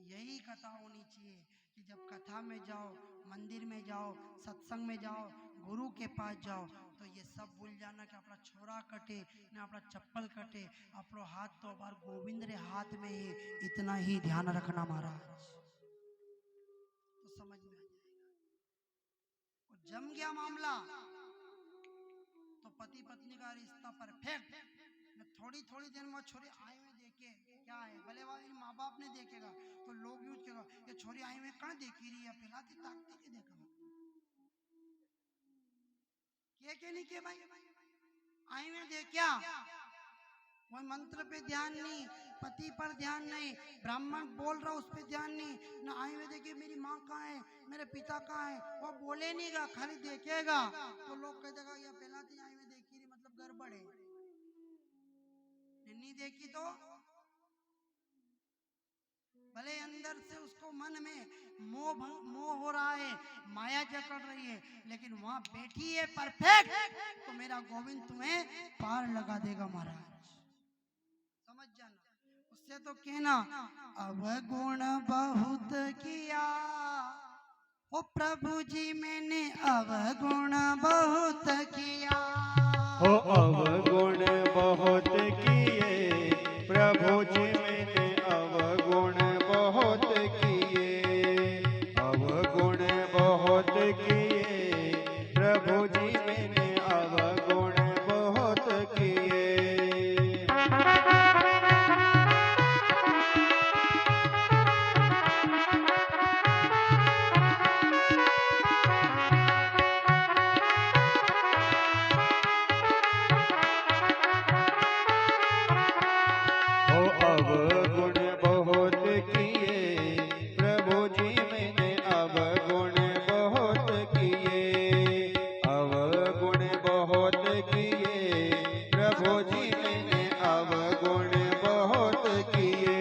यही कथा होनी चाहिए कि जब कथा में जाओ, मंदिर में जाओ, सत्संग में जाओ, गुरु के पास जाओ, तो ये सब भूल जाना कि अपना छोरा कटे ना अपना चप्पल कटे, अपनो हाथ तो बार गोविंद रे हाथ में है, इतना ही ध्यान रखना महाराज, तो समझ में आ जाएगा। और जम गया मामला तो पति पत्नी का रिश्ता परफेक्ट। थोड़ी थोड़ी देर में छोरी आई में देखे क्या है, भले वाले माँ बाप ने देखेगा तो लोग यूज करेगा, ये छोरी आई में कहाँ देखी रही है, पिलाती ताकती के देखा के नहीं के भाई, आई में देखा, वही मंत्र पे ध्यान नहीं, पति पर ध्यान नहीं, ब्राह्मण बोल रहा उस पे ध्यान नहीं, ना आई में देखे मेरी माँ कहाँ है, मेरे पिता कहाँ है, वो बोले नहीं गा, खाली देखेगा तो लोग कह देगा ये पिलाती आई में देखी रही, मतलब गड़बड़ है। नहीं देखी तो भले अंदर से उसको मन में मोह हो रहा है, माया जकड़ रही है, लेकिन वहां बैठी है परफेक्ट, तो मेरा गोविंद तुम्हें पार लगा देगा महाराज, समझ जाना। उससे तो कहना अवगुण बहुत किया ओ प्रभु जी, मैंने अवगुण बहुत किया, हो अवगुण बहुत किए प्रभु जी मैंने प्रभु जी मैंने अवगुण बहुत किए। ओ अवगुण बहुत किए, प्रभु जी मैंने अवगुण बहुत किए। अवगुण बहुत किए, प्रभु जी मैंने अवगुण बहुत किए।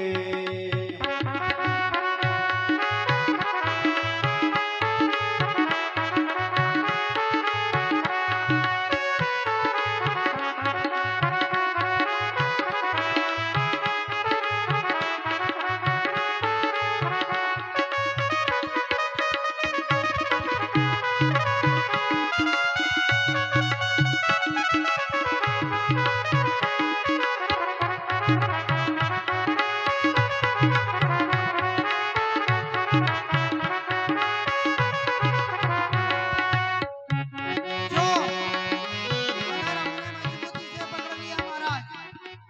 जो अगर हमने मजबूती से पकड़ लिया महाराज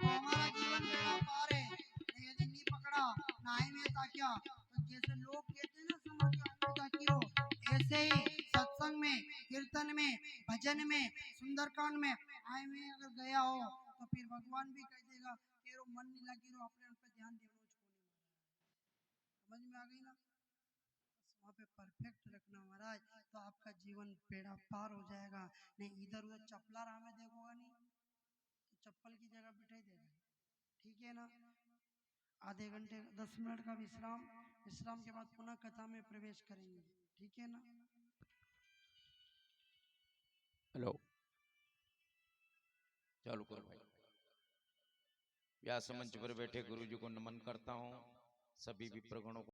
तो हमारा जीवन बेड़ा पार है। नहीं यदि नहीं पकड़ा नाई में ताकिया तो जैसे लोग कहते हैं ना समझ के आने ताकि हो, ऐसे ही सत्संग में, कीर्तन में, भजन में, सुंदरकांड में आए में अगर गया हो तो फिर भगवान भी कह देगा कि रो मन नहीं लगी रो अपने पे ध्यान देना समझ में आ गई ना। वहाँ पे परफेक्ट रखना महाराज तो आपका जीवन बेड़ा पार हो जाएगा। नहीं इधर उधर चप्पला राह में देखोगा नहीं तो चप्पल की जगह बिठाई देगा। ठीक है ना। आधे घंटे 10 मिनट का विश्राम, विश्राम के बाद पुनः कथा में प्रवेश करेंगे। ठीक है ना। हेलो चालू करो भाई। व्यास मंच पर बैठे गुरु जी को नमन करता हूँ। सभी विप्रगणों को